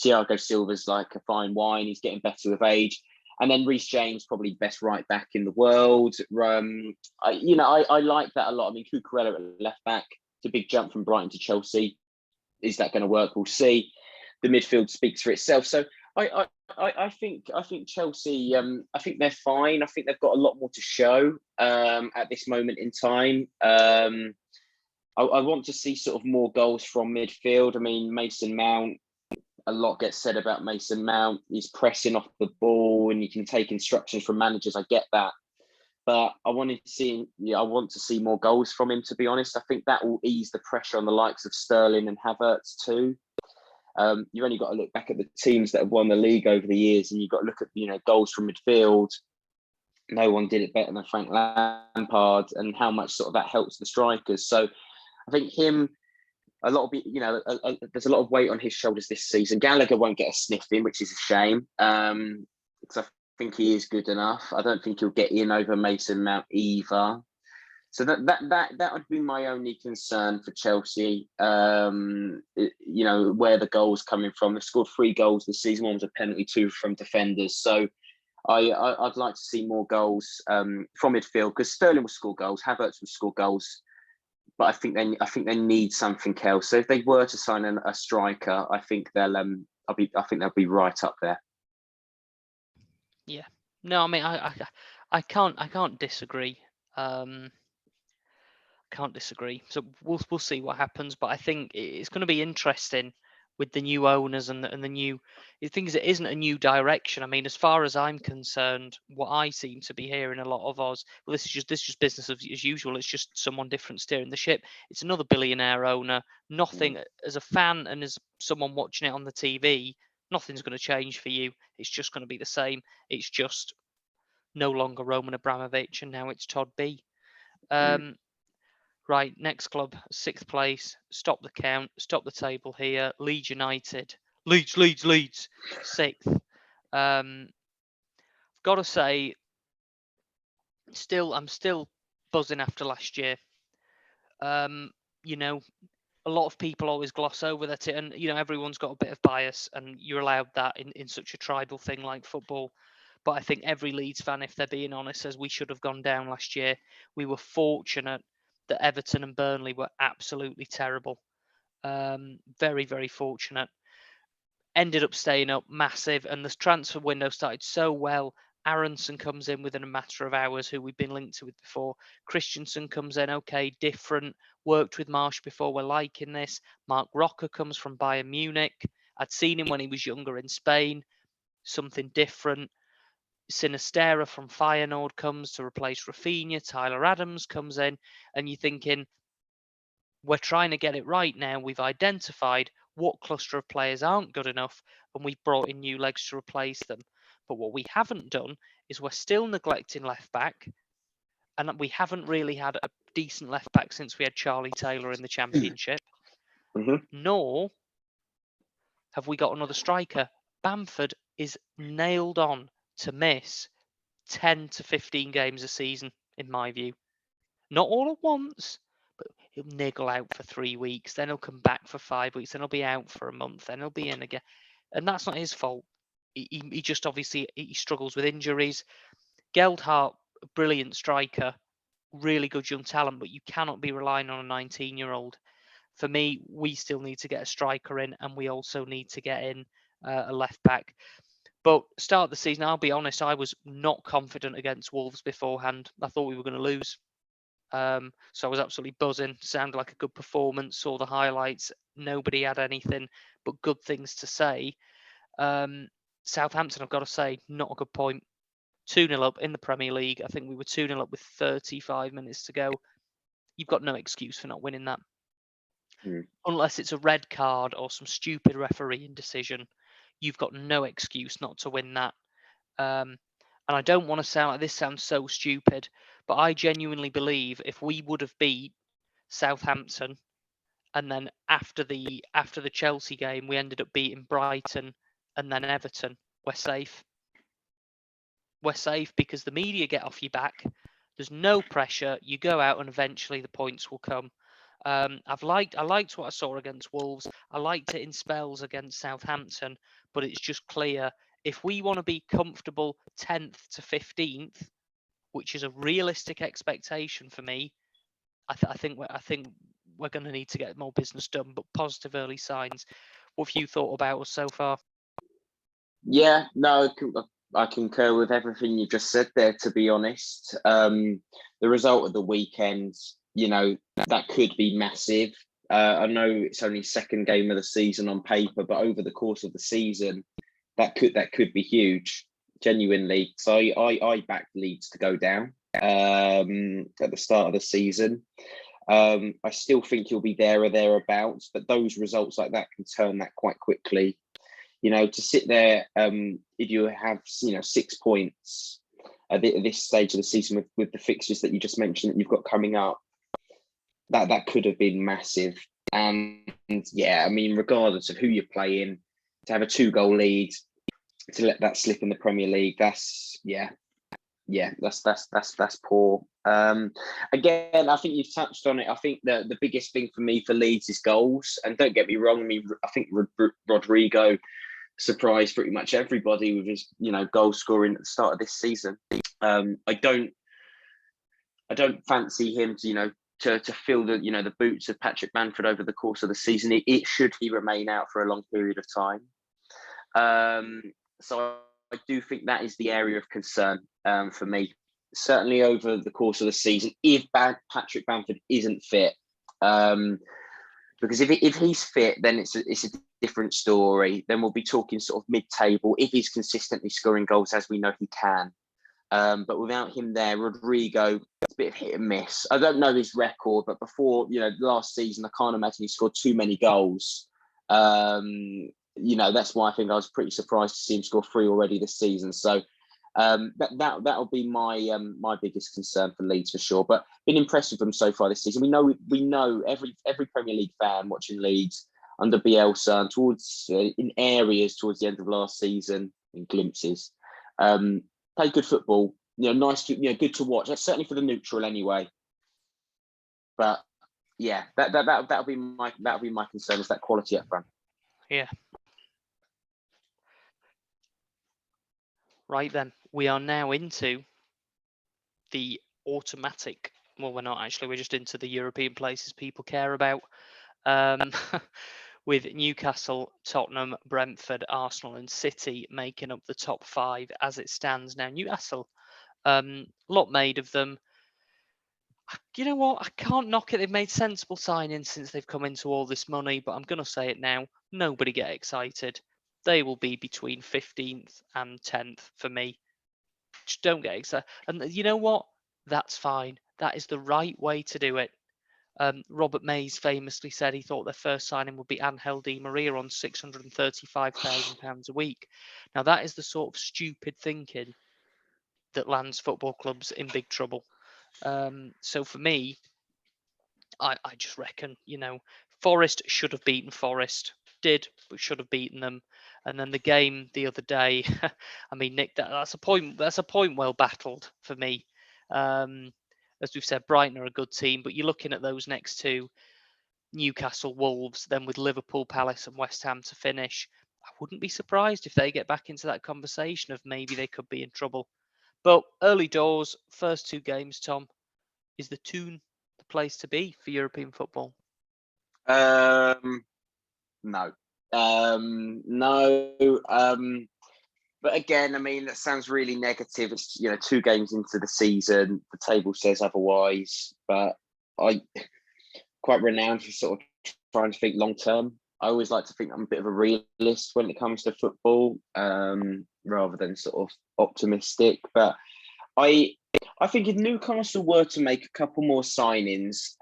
Thiago Silva's like a fine wine. He's getting better with age. And then Reece James, probably best right back in the world. I like that a lot. I mean, Cucurella at left back, it's a big jump from Brighton to Chelsea. Is that going to work? We'll see. The midfield speaks for itself. So I think Chelsea. I think they're fine. I think they've got a lot more to show at this moment in time. I want to see sort of more goals from midfield. I mean, Mason Mount. A lot gets said about Mason Mount. He's pressing off the ball and you can take instructions from managers. I get that. but I want to see more goals from him, to be honest. I think that will ease the pressure on the likes of Sterling and Havertz too. You've only got to look back at the teams that have won the league over the years, and you've got to look at goals from midfield. No one did it better than Frank Lampard, and how much sort of that helps the strikers. So I think him, a lot of there's a lot of weight on his shoulders this season. Gallagher won't get a sniff in, which is a shame, because I think he is good enough. I don't think he'll get in over Mason Mount either. So that would be my only concern for Chelsea. Where the goals coming from. They've scored 3 goals this season. One was a penalty, 2 from defenders. So I'd like to see more goals from midfield, because Sterling will score goals, Havertz will score goals, but I think they need something else. So if they were to sign a striker, I think they'll be right up there. Yeah. No, I mean I can't disagree. Can't disagree. So we'll see what happens, but I think it's going to be interesting with the new owners and the new things. It isn't a new direction. I mean, as far as I'm concerned, what I seem to be hearing a lot of us, well, this is just business as usual. It's just someone different steering the ship. It's another billionaire owner. Nothing as a fan and as someone watching it on the TV, nothing's going to change for you. It's just going to be the same. It's just no longer Roman Abramovich, and now it's Todd B. Right, next club, 6th place. Stop the count. Stop the table here. Leeds United. Leeds. 6th. Got to say, I'm still buzzing after last year. A lot of people always gloss over that, and everyone's got a bit of bias, and you're allowed that in such a tribal thing like football. But I think every Leeds fan, if they're being honest, says we should have gone down last year. We were fortunate that Everton and Burnley were absolutely terrible. Very, very fortunate. Ended up staying up massive, and the transfer window started so well. Aronson comes in within a matter of hours, who we've been linked to with before. Christensen comes in, okay, different. Worked with Marsh before, we're liking this. Mark Rocker comes from Bayern Munich. I'd seen him when he was younger in Spain. Something different. Sinistera from Feyenoord comes to replace Rafinha. Tyler Adams comes in, and you're thinking, we're trying to get it right now. We've identified what cluster of players aren't good enough, and we've brought in new legs to replace them. But what we haven't done is we're still neglecting left back, and we haven't really had a decent left back since we had Charlie Taylor in the Championship. Nor have we got another striker. Bamford is nailed on to miss 10 to 15 games a season, in my view. Not all at once, but he'll niggle out for 3 weeks, then he'll come back for 5 weeks, then he'll be out for a month, then he'll be in again. And that's not his fault. He just obviously he struggles with injuries. Geldhart, brilliant striker, really good young talent, but you cannot be relying on a 19-year-old. For me, we still need to get a striker in, and we also need to get in a left back. But start of the season, I'll be honest, I was not confident against Wolves beforehand. I thought we were going to lose. So I was absolutely buzzing. Sounded like a good performance. Saw the highlights. Nobody had anything but good things to say. Southampton, I've got to say, not a good point. 2-0 up in the Premier League. I think we were 2-0 up with 35 minutes to go. You've got no excuse for not winning that. Unless it's a red card or some stupid refereeing decision. You've got no excuse not to win that. And I don't want to sound like this sounds so stupid, but I genuinely believe if we would have beat Southampton, and then after the Chelsea game, we ended up beating Brighton and then Everton, we're safe. We're safe because the media get off your back. There's no pressure. You go out and eventually the points will come. I liked what I saw against Wolves. I liked it in spells against Southampton, but it's just clear if we want to be comfortable 10th to 15th, which is a realistic expectation for me, I think we're going to need to get more business done. But positive early signs. What have you thought about us so far? Yeah, no, I concur with everything you just said there. To be honest, the result of the weekend, that could be massive. I know it's only second game of the season on paper, but over the course of the season, that could be huge, genuinely. So I backed Leeds to go down. at the start of the season. I still think he'll be there or thereabouts, but those results like that can turn that quite quickly. To sit there, if you have 6 points at this stage of the season with the fixtures that you just mentioned that you've got coming up, that could have been massive. And yeah, I mean, regardless of who you're playing, to have a 2-goal lead, to let that slip in the Premier League, that's poor. Again, I think you've touched on it. I think the biggest thing for me for Leeds is goals. And don't get me wrong, I mean, I think Rodrigo surprised pretty much everybody with his goal scoring at the start of this season. I don't fancy him to fill the boots of Patrick Bamford over the course of the season. It should he remain out for a long period of time. So I do think that is the area of concern for me. Certainly over the course of the season, if Patrick Bamford isn't fit, because if he's fit, then it's a different story. Then we'll be talking sort of mid-table if he's consistently scoring goals as we know he can. But without him there, Rodrigo, it's a bit of hit and miss. I don't know his record, but before last season, I can't imagine he scored too many goals. That's why I think I was pretty surprised to see him score 3 already this season. So that'll be my biggest concern for Leeds for sure. But been impressed with them so far this season. We know every Premier League fan watching Leeds under Bielsa and towards in areas towards the end of last season in glimpses. Play good football, nice, good to watch. That's certainly for the neutral anyway. But yeah, that'll be my concern, is that quality up front. Yeah. Right then, we are now into the automatic. Well, we're not actually. We're just into the European places people care about. With Newcastle, Tottenham, Brentford, Arsenal, and City making up the top 5 as it stands now. Newcastle, lot made of them. You know what? I can't knock it. They've made sensible signings since they've come into all this money, but I'm going to say it now. Nobody get excited. They will be between 15th and 10th for me. Just don't get excited. And you know what? That's fine. That is the right way to do it. Robert Mays famously said he thought their first signing would be Angel Di Maria on £635,000 a week. Now, that is the sort of stupid thinking that lands football clubs in big trouble. So for me, I just reckon, Forest should have beaten Forest. Did, but should have beaten them. And then the game the other day, I mean, Nick, that's a point well battled for me. As we've said, Brighton are a good team, but you're looking at those next 2, Newcastle, Wolves, then with Liverpool, Palace and West Ham to finish. I wouldn't be surprised if they get back into that conversation of maybe they could be in trouble. But early doors, first 2 games, Tom, is the Toon the place to be for European football? No. But again, I mean, that sounds really negative. It's 2 games into the season, the table says otherwise. But I quite renowned for sort of trying to think long term. I always like to think I'm a bit of a realist when it comes to football, rather than sort of optimistic. But I think if Newcastle were to make a couple more signings,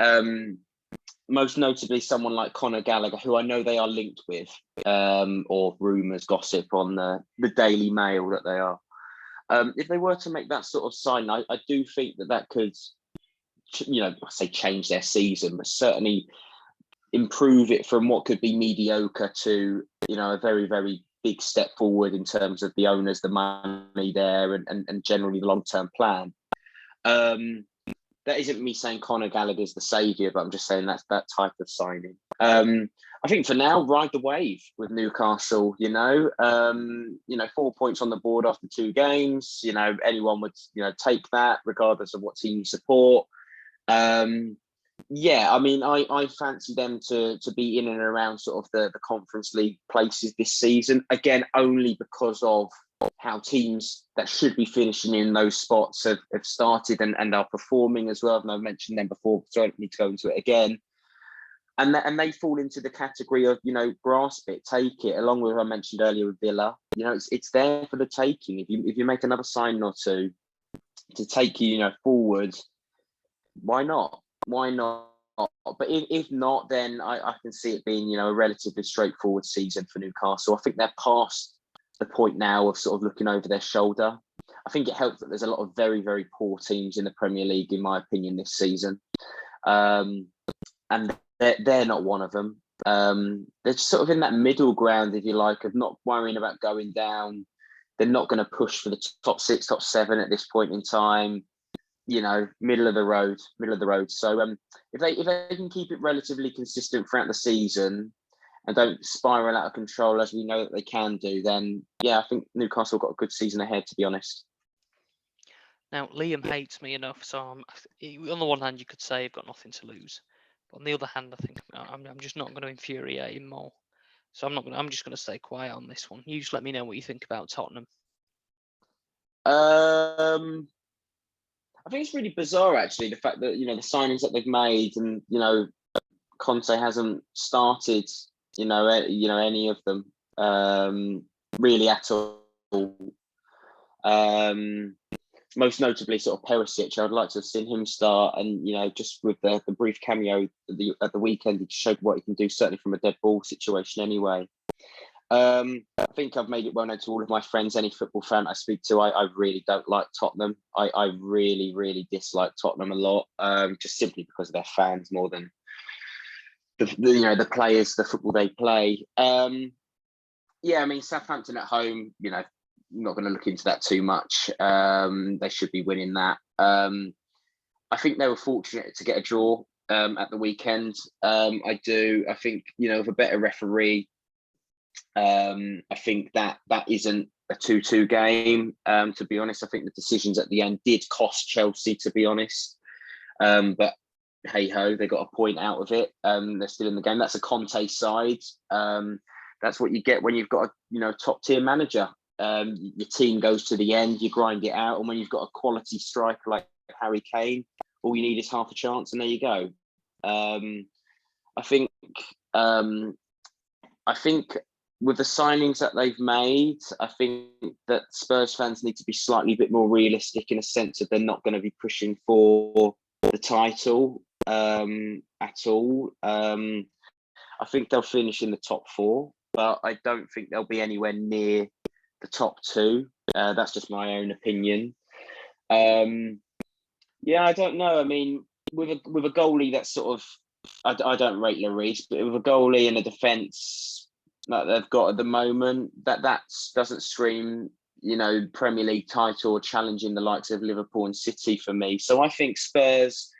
most notably someone like Conor Gallagher, who I know they are linked with, or rumours, gossip on the Daily Mail that they are. If they were to make that sort of sign, I do think that could, I say change their season, but certainly improve it from what could be mediocre to, a very, very big step forward in terms of the owners, the money there, and generally the long-term plan. That isn't me saying Conor Gallagher is the saviour, but I'm just saying that's that type of signing. I think for now, ride the wave with Newcastle. 4 points on the board after 2 games. Anyone would take that, regardless of what team you support. I mean, I fancy them to be in and around sort of the Conference League places this season. Again, only because of how teams that should be finishing in those spots have started and are performing as well. And I've mentioned them before, so I don't need to go into it again. And they fall into the category of, grasp it, take it, along with what I mentioned earlier with Villa. It's there for the taking. If you make another sign or 2, to take you, forward, why not? Why not? But if not, then I can see it being, a relatively straightforward season for Newcastle. I think they're past the point now of sort of looking over their shoulder. I think it helps that there's a lot of very, very poor teams in the Premier League, in my opinion, this season. And they're not one of them. They're just sort of in that middle ground, if you like, of not worrying about going down. They're not going to push for the top 6, top 7 at this point in time. Middle of the road. So if they can keep it relatively consistent throughout the season and don't spiral out of control as we know that they can do, then I think Newcastle got a good season ahead, to be honest. Now, Liam hates me enough, so on the one hand, you could say I've got nothing to lose, but on the other hand, I think I'm just not going to infuriate him more. So I'm just going to stay quiet on this one. You just let me know what you think about Tottenham. I think it's really bizarre, actually, the fact that the signings that they've made, and Conte hasn't started any of them really at all. Most notably, sort of Perisic. I'd like to have seen him start, and just with the brief cameo at the weekend, he showed what he can do, certainly from a dead ball situation. Anyway, I think I've made it well known to all of my friends, any football fan I speak to, I really don't like Tottenham. I really, really dislike Tottenham a lot, just simply because of their fans more than the players, the football they play. Southampton at home, not going to look into that too much. They should be winning that. I think they were fortunate to get a draw at the weekend. I do. I think, with a better referee, I think that isn't a 2-2 game. To be honest, I think the decisions at the end did cost Chelsea, to be honest. But hey ho, they got a point out of it. They're still in the game. That's a Conte side. That's what you get when you've got a top tier manager. Your team goes to the end, you grind it out, and when you've got a quality striker like Harry Kane, all you need is half a chance, and there you go. I think with the signings that they've made, I think that Spurs fans need to be slightly bit more realistic, in a sense that they're not going to be pushing for the title at all. I think they'll finish in the top 4, but I don't think they'll be anywhere near the top 2. That's just my own opinion. I don't know. I mean, with a goalie that's sort of, I don't rate Lloris, but with a goalie and a defence that they've got at the moment, that doesn't scream, Premier League title or challenging the likes of Liverpool and City for me. So I think Spurs,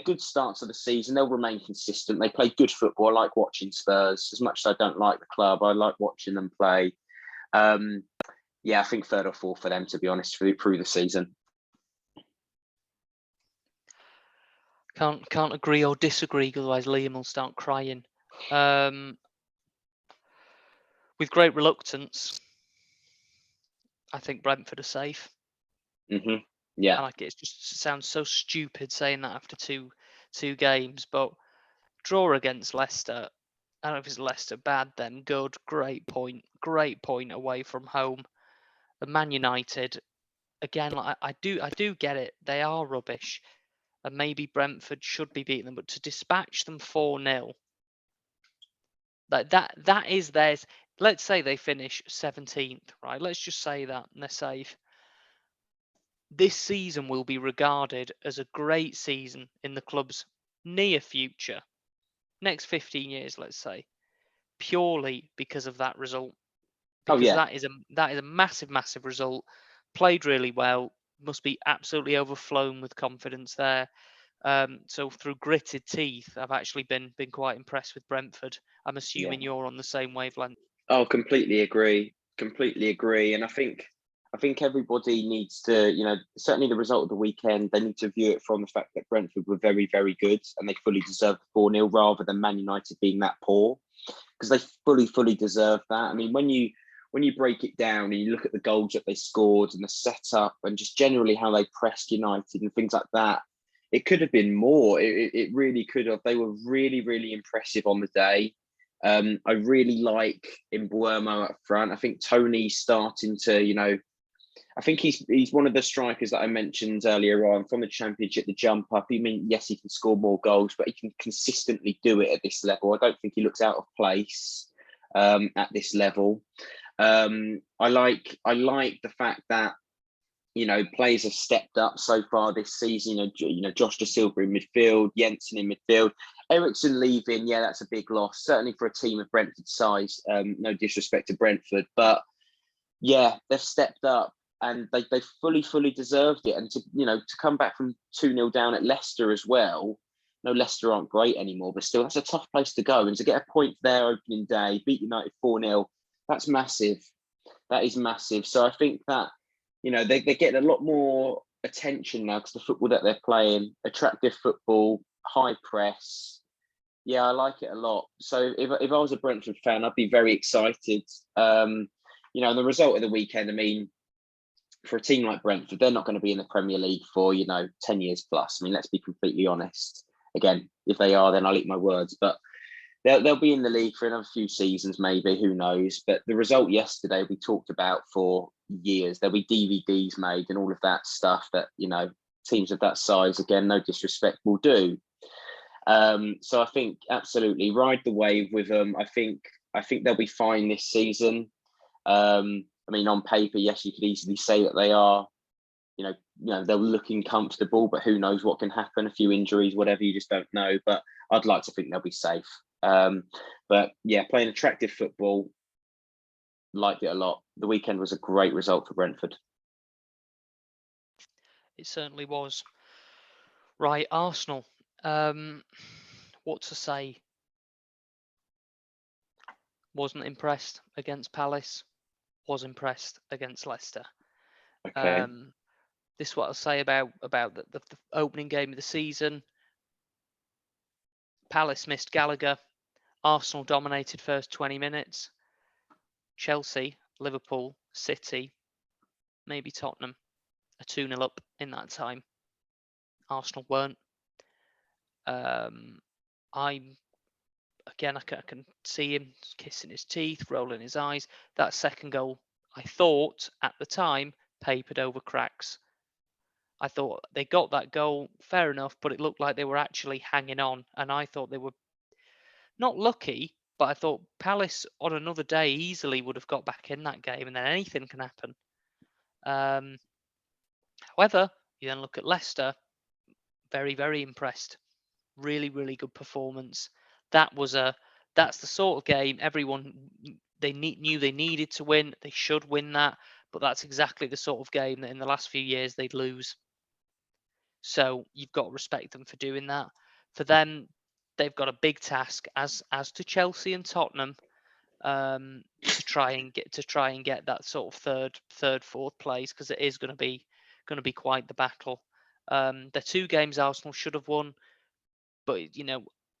good start to the season. They'll remain consistent. They play good football. I like watching Spurs. As much as I don't like the club, I like watching them play. I think 3rd or 4th for them, to be honest, through the season. Can't agree or disagree, otherwise Liam will start crying. With great reluctance, I think Brentford are safe. Mm-hmm. Yeah, I like it. It just sounds so stupid saying that after two games, but draw against Leicester. I don't know if it's Leicester bad, then good, great point away from home. The Man United, again, I do get it. They are rubbish, and maybe Brentford should be beating them, but to dispatch them 4-0, that is theirs. Let's say they finish 17th, right? Let's just say that, and they're safe. This season will be regarded as a great season in the club's near future, next 15 years, let's say, purely because of that result. Because that is a massive result. Played really well. Must be absolutely overflown with confidence there. So through gritted teeth, I've actually been quite impressed with Brentford. I'm assuming you're on the same wavelength. Oh, completely agree. And I think everybody needs to, certainly the result of the weekend, they need to view it from the fact that Brentford were very, very good and they fully deserved 4-0 rather than Man United being that poor, because they fully deserve that. I mean, when you break it down and you look at the goals that they scored and the setup and just generally how they pressed United and things like that, it could have been more. It really could have. They were really, really impressive on the day. I really like Mbeumo up front. I think Tony's starting to, I think he's one of the strikers that I mentioned earlier on from the Championship, the jump up. I mean, yes, he can score more goals, but he can consistently do it at this level. I don't think he looks out of place at this level. I like the fact that players have stepped up so far this season. Josh Da Silva in midfield, Jensen in midfield, Ericsson leaving. Yeah, that's a big loss, certainly for a team of Brentford's size. No disrespect to Brentford, but yeah, they've stepped up and they fully deserved it. And to come back from 2-0 down at Leicester as well. No, Leicester aren't great anymore, but still, that's a tough place to go. And to get a point there opening day, beat United 4-0, that's massive. That is massive. So I think that they're getting a lot more attention now because the football that they're playing, attractive football, high press. Yeah, I like it a lot. So if I was a Brentford fan, I'd be very excited. And the result of the weekend, I mean, for a team like Brentford, they're not going to be in the Premier League for 10 years plus. I mean, let's be completely honest. Again, if they are, then I'll eat my words. But they'll be in the league for another few seasons, maybe. Who knows? But the result yesterday we talked about for years. There'll be DVDs made and all of that stuff that teams of that size, again, no disrespect, will do. So I think absolutely ride the wave with them. I think they'll be fine this season. I mean, on paper, yes, you could easily say that they are. They're looking comfortable, but who knows what can happen? A few injuries, whatever, you just don't know. But I'd like to think they'll be safe. But yeah, playing attractive football, liked it a lot. The weekend was a great result for Brentford. It certainly was. Right, Arsenal. What to say? Wasn't impressed against Palace. Was impressed against Leicester. Okay. This is what I'll say about the opening game of the season. Palace missed Gallagher. Arsenal dominated first 20 minutes. Chelsea, Liverpool, City, maybe Tottenham are 2-0 up in that time. Arsenal weren't. I can see him kissing his teeth, rolling his eyes. That second goal, I thought at the time, papered over cracks. I thought they got that goal, fair enough, but it looked like they were actually hanging on. And I thought they were not lucky, but I thought Palace on another day easily would have got back in that game, and then anything can happen. However, you then look at Leicester, very, very impressed. Really, really good performance. That's the sort of game everyone knew they needed to win. They should win that, but that's exactly the sort of game that in the last few years they'd lose. So you've got to respect them for doing that. For them, they've got a big task, as to Chelsea and Tottenham, to try and get that sort of third, fourth place, because it is going to be quite the battle. The 2 games Arsenal should have won, but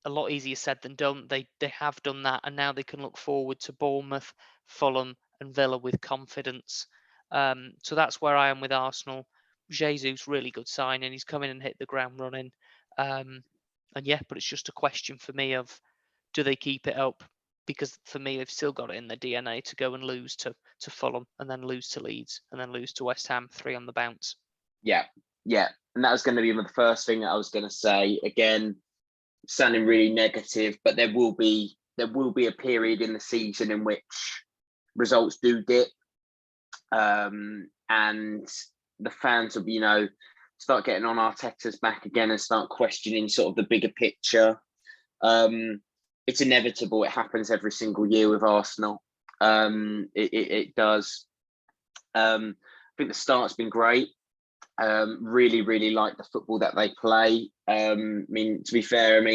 a lot easier said than done. They have done that, and now they can look forward to Bournemouth, Fulham, and Villa with confidence. So that's where I am with Arsenal. Jesus, really good signing. He's come in and hit the ground running. And yeah, but it's just a question for me of, do they keep it up? Because for me, they've still got it in their DNA to go and lose to Fulham, and then lose to Leeds, and then lose to West Ham, 3 on the bounce. Yeah. And that was going to be the first thing that I was going to say. Again, sounding really negative, but there will be a period in the season in which results do dip, and the fans will start getting on Arteta's back again and start questioning sort of the bigger picture. It's inevitable. It happens every single year with Arsenal. It does. I think the start's been great. Really, really like the football that they play. I mean, to be fair,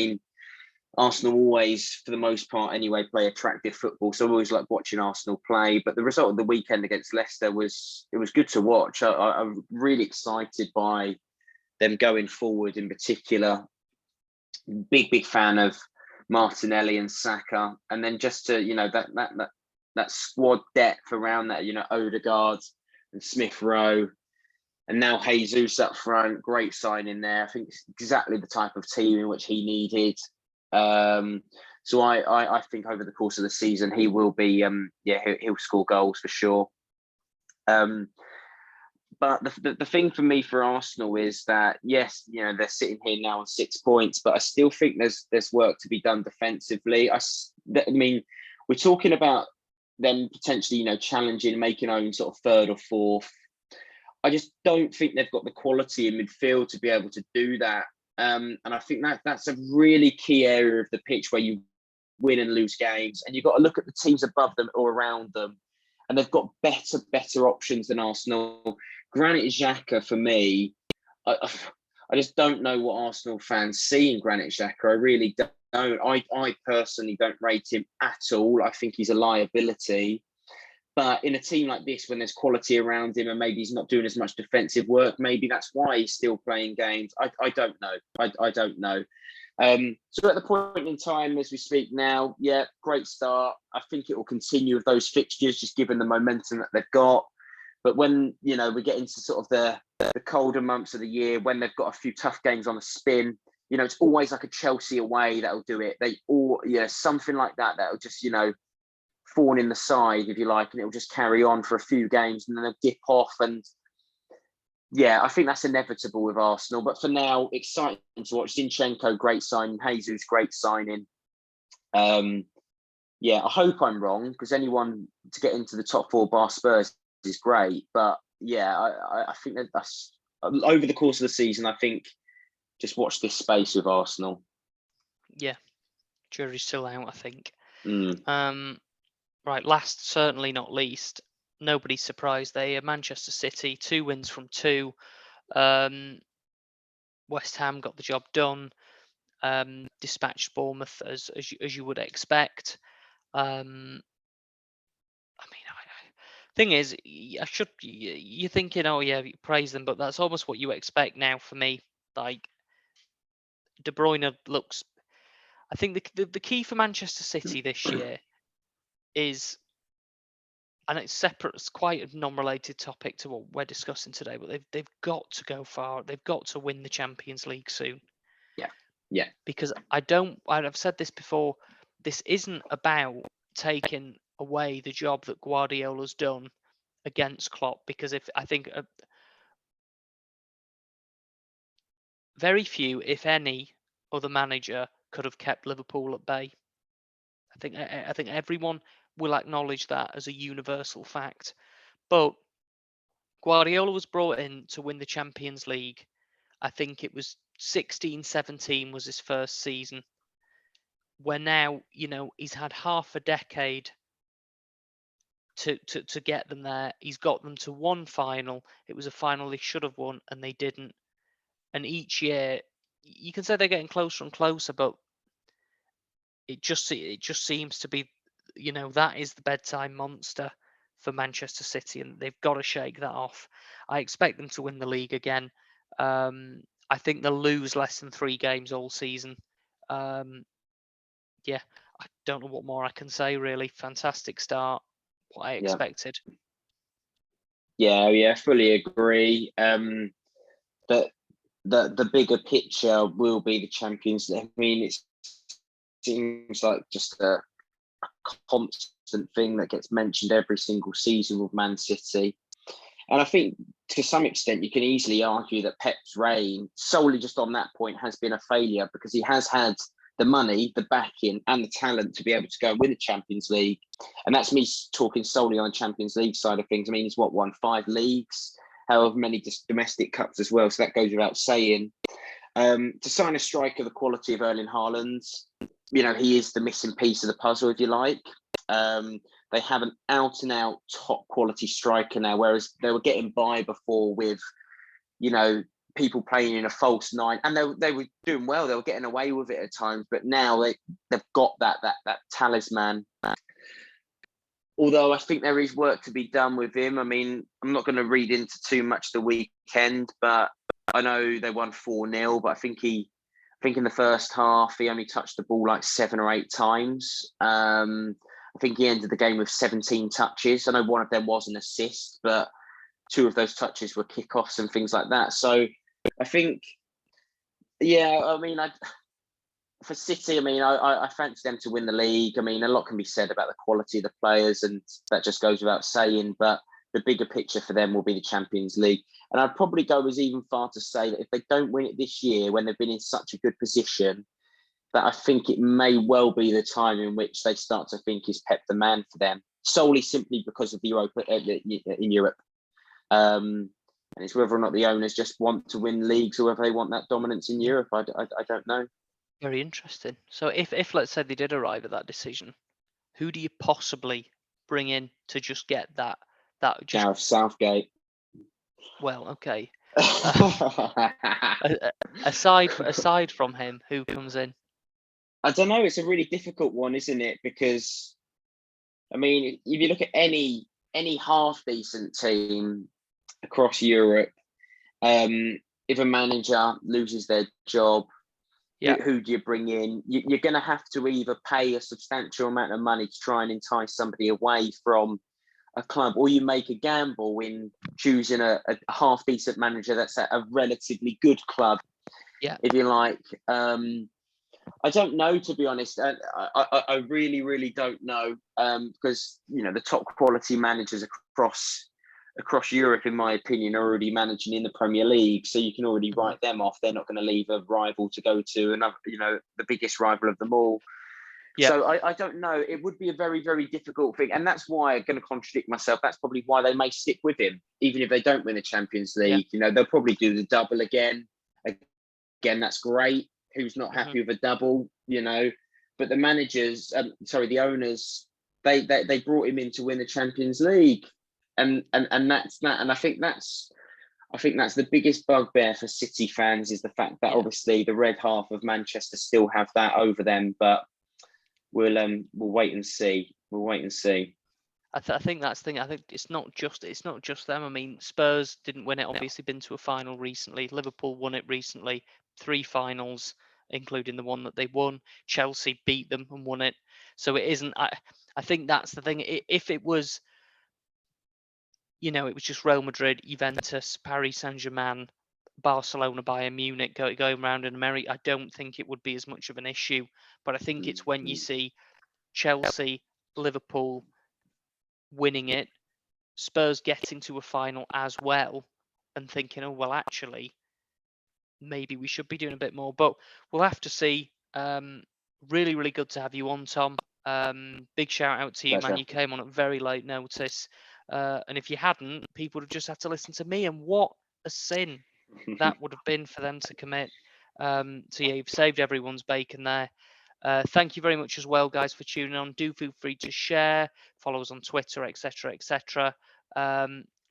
Arsenal always, for the most part anyway, play attractive football. So I always like watching Arsenal play. But the result of the weekend against Leicester was good to watch. I'm really excited by them going forward in particular. Big fan of Martinelli and Saka. And then just to, that squad depth around that, Odegaard and Smith Rowe. And now Jesus up front, great signing there. I think it's exactly the type of team in which he needed. So I think over the course of the season he will be he'll score goals for sure. But the thing for me for Arsenal is that, yes, they're sitting here now on 6 points, but I still think there's work to be done defensively. I mean, we're talking about them potentially, challenging, making own sort of third or fourth. I just don't think they've got the quality in midfield to be able to do that. And I think that's a really key area of the pitch where you win and lose games. And you've got to look at the teams above them or around them. And they've got better options than Arsenal. Granit Xhaka, for me, I just don't know what Arsenal fans see in Granit Xhaka. I really don't. I personally don't rate him at all. I think he's a liability. But in a team like this, when there's quality around him and maybe he's not doing as much defensive work, maybe that's why he's still playing games. I don't know. I don't know. So at the point in time as we speak now, yeah, great start. I think it will continue with those fixtures, just given the momentum that they've got. But when, we get into sort of the colder months of the year, when they've got a few tough games on the spin, it's always like a Chelsea away that'll do it. Something like that'll just, thorn in the side, if you like, and it'll just carry on for a few games and then they'll dip off. And yeah, I think that's inevitable with Arsenal. But for now, exciting to watch. Zinchenko, great signing. Jesus, great signing. Yeah, I hope I'm wrong, because anyone to get into the top four bar Spurs is great. But yeah, I think that's over the course of the season. I think just watch this space with Arsenal. Yeah, jury's still out, I think. Mm. Right, last, certainly not least, nobody's surprised they are Manchester City, 2 wins from 2. West Ham got the job done, dispatched Bournemouth as you would expect. I mean, thing is, you're thinking, oh yeah, you praise them, but that's almost what you expect now for me. Like, De Bruyne looks. I think the key for Manchester City this year is, and it's separate, it's quite a non-related topic to what we're discussing today, but they've got to go far. They've got to win the Champions League soon. Yeah. Because I've said this before, this isn't about taking away the job that Guardiola's done against Klopp, because I think very few, if any, other manager could have kept Liverpool at bay. I think everyone will acknowledge that as a universal fact. But Guardiola was brought in to win the Champions League. I think it was 16-17 was his first season. Where now, he's had half a decade to get them there. He's got them to one final. It was a final they should have won, and they didn't. And each year, you can say they're getting closer and closer, but it just seems to be, that is the bedtime monster for Manchester City, and they've got to shake that off. I expect them to win the league again. I think they'll lose less than 3 games all season. Yeah, I don't know what more I can say, really. Fantastic start. What I expected. Yeah, fully agree. That the bigger picture will be the Champions League. I mean, it seems like just a constant thing that gets mentioned every single season with Man City. And I think to some extent you can easily argue that Pep's reign, solely just on that point, has been a failure, because he has had the money, the backing and the talent to be able to go and win the Champions League. And that's me talking solely on the Champions League side of things. I mean, he's won 5 leagues, however many just domestic cups as well. So that goes without saying. To sign a striker the quality of Erling Haaland, he is the missing piece of the puzzle, if you like. They have an out-and-out top-quality striker now, whereas they were getting by before with, people playing in a false 9, and they were doing well. They were getting away with it at times, but now they've got that talisman. Although I think there is work to be done with him. I mean, I'm not going to read into too much the weekend, but I know they won 4-0, but I think in the first half, he only touched the ball like 7 or 8 times. I think he ended the game with 17 touches. I know one of them was an assist, but 2 of those touches were kickoffs and things like that. So I think, for City, I fancy them to win the league. I mean, a lot can be said about the quality of the players, and that just goes without saying. But the bigger picture for them will be the Champions League. And I'd probably go as even far to say that if they don't win it this year, when they've been in such a good position, that I think it may well be the time in which they start to think is Pep the man for them, solely simply because of the Europa in Europe. And it's whether or not the owners just want to win leagues or whether they want that dominance in Europe. I don't know. Very interesting. So if let's say they did arrive at that decision, who do you possibly bring in to just get that just Gareth Southgate? well, okay. Aside from him, who comes in? I don't know. It's a really difficult one, isn't it? Because I mean, if you look at any half decent team across Europe, if a manager loses their job, Yeah, who do you bring in? You're going to have to either pay a substantial amount of money to try and entice somebody away from a club, or you make a gamble in choosing a half decent manager that's at a relatively good club, yeah, if you like. I don't know, to be honest. I really, really don't know, because the top quality managers across Europe, in my opinion, are already managing in the Premier League, so you can already write them off. They're not going to leave a rival to go to another, the biggest rival of them all. yeah. So I don't know. It would be a very, very difficult thing, and that's why I'm going to contradict myself. That's probably why they may stick with him, even if they don't win the Champions League. They'll probably do the double again. Again, that's great. Who's not happy with a double? But the managers, the owners, they brought him in to win the Champions League, and that's that. And I think that's the biggest bugbear for City fans, is the fact that obviously the red half of Manchester still have that over them. But we'll wait and see. We'll wait and see. I think that's the thing. I think it's not just them. I mean, Spurs didn't win it. Obviously, been to a final recently. Liverpool won it recently. 3 finals, including the one that they won. Chelsea beat them and won it. So it isn't. I think that's the thing. If it was, it was just Real Madrid, Juventus, Paris Saint-Germain, Barcelona, Bayern Munich going around in America, I don't think it would be as much of an issue. But I think it's when you see Chelsea, Liverpool winning it, Spurs getting to a final as well, and thinking, oh well, actually, maybe we should be doing a bit more. But we'll have to see. Really, really good to have you on, Tom. Big shout out to you, man. Pleasure. You came on at very late notice, and if you hadn't, people would have just had to listen to me. And what a sin that would have been for them to commit. So yeah, you've saved everyone's bacon there. Thank you very much as well, guys, for tuning on. Do feel free to share, follow us on Twitter, etc., etc.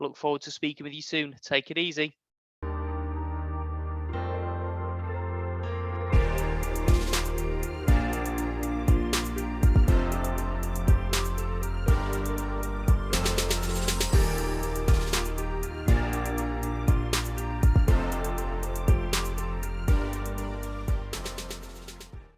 Look forward to speaking with you soon. Take it easy.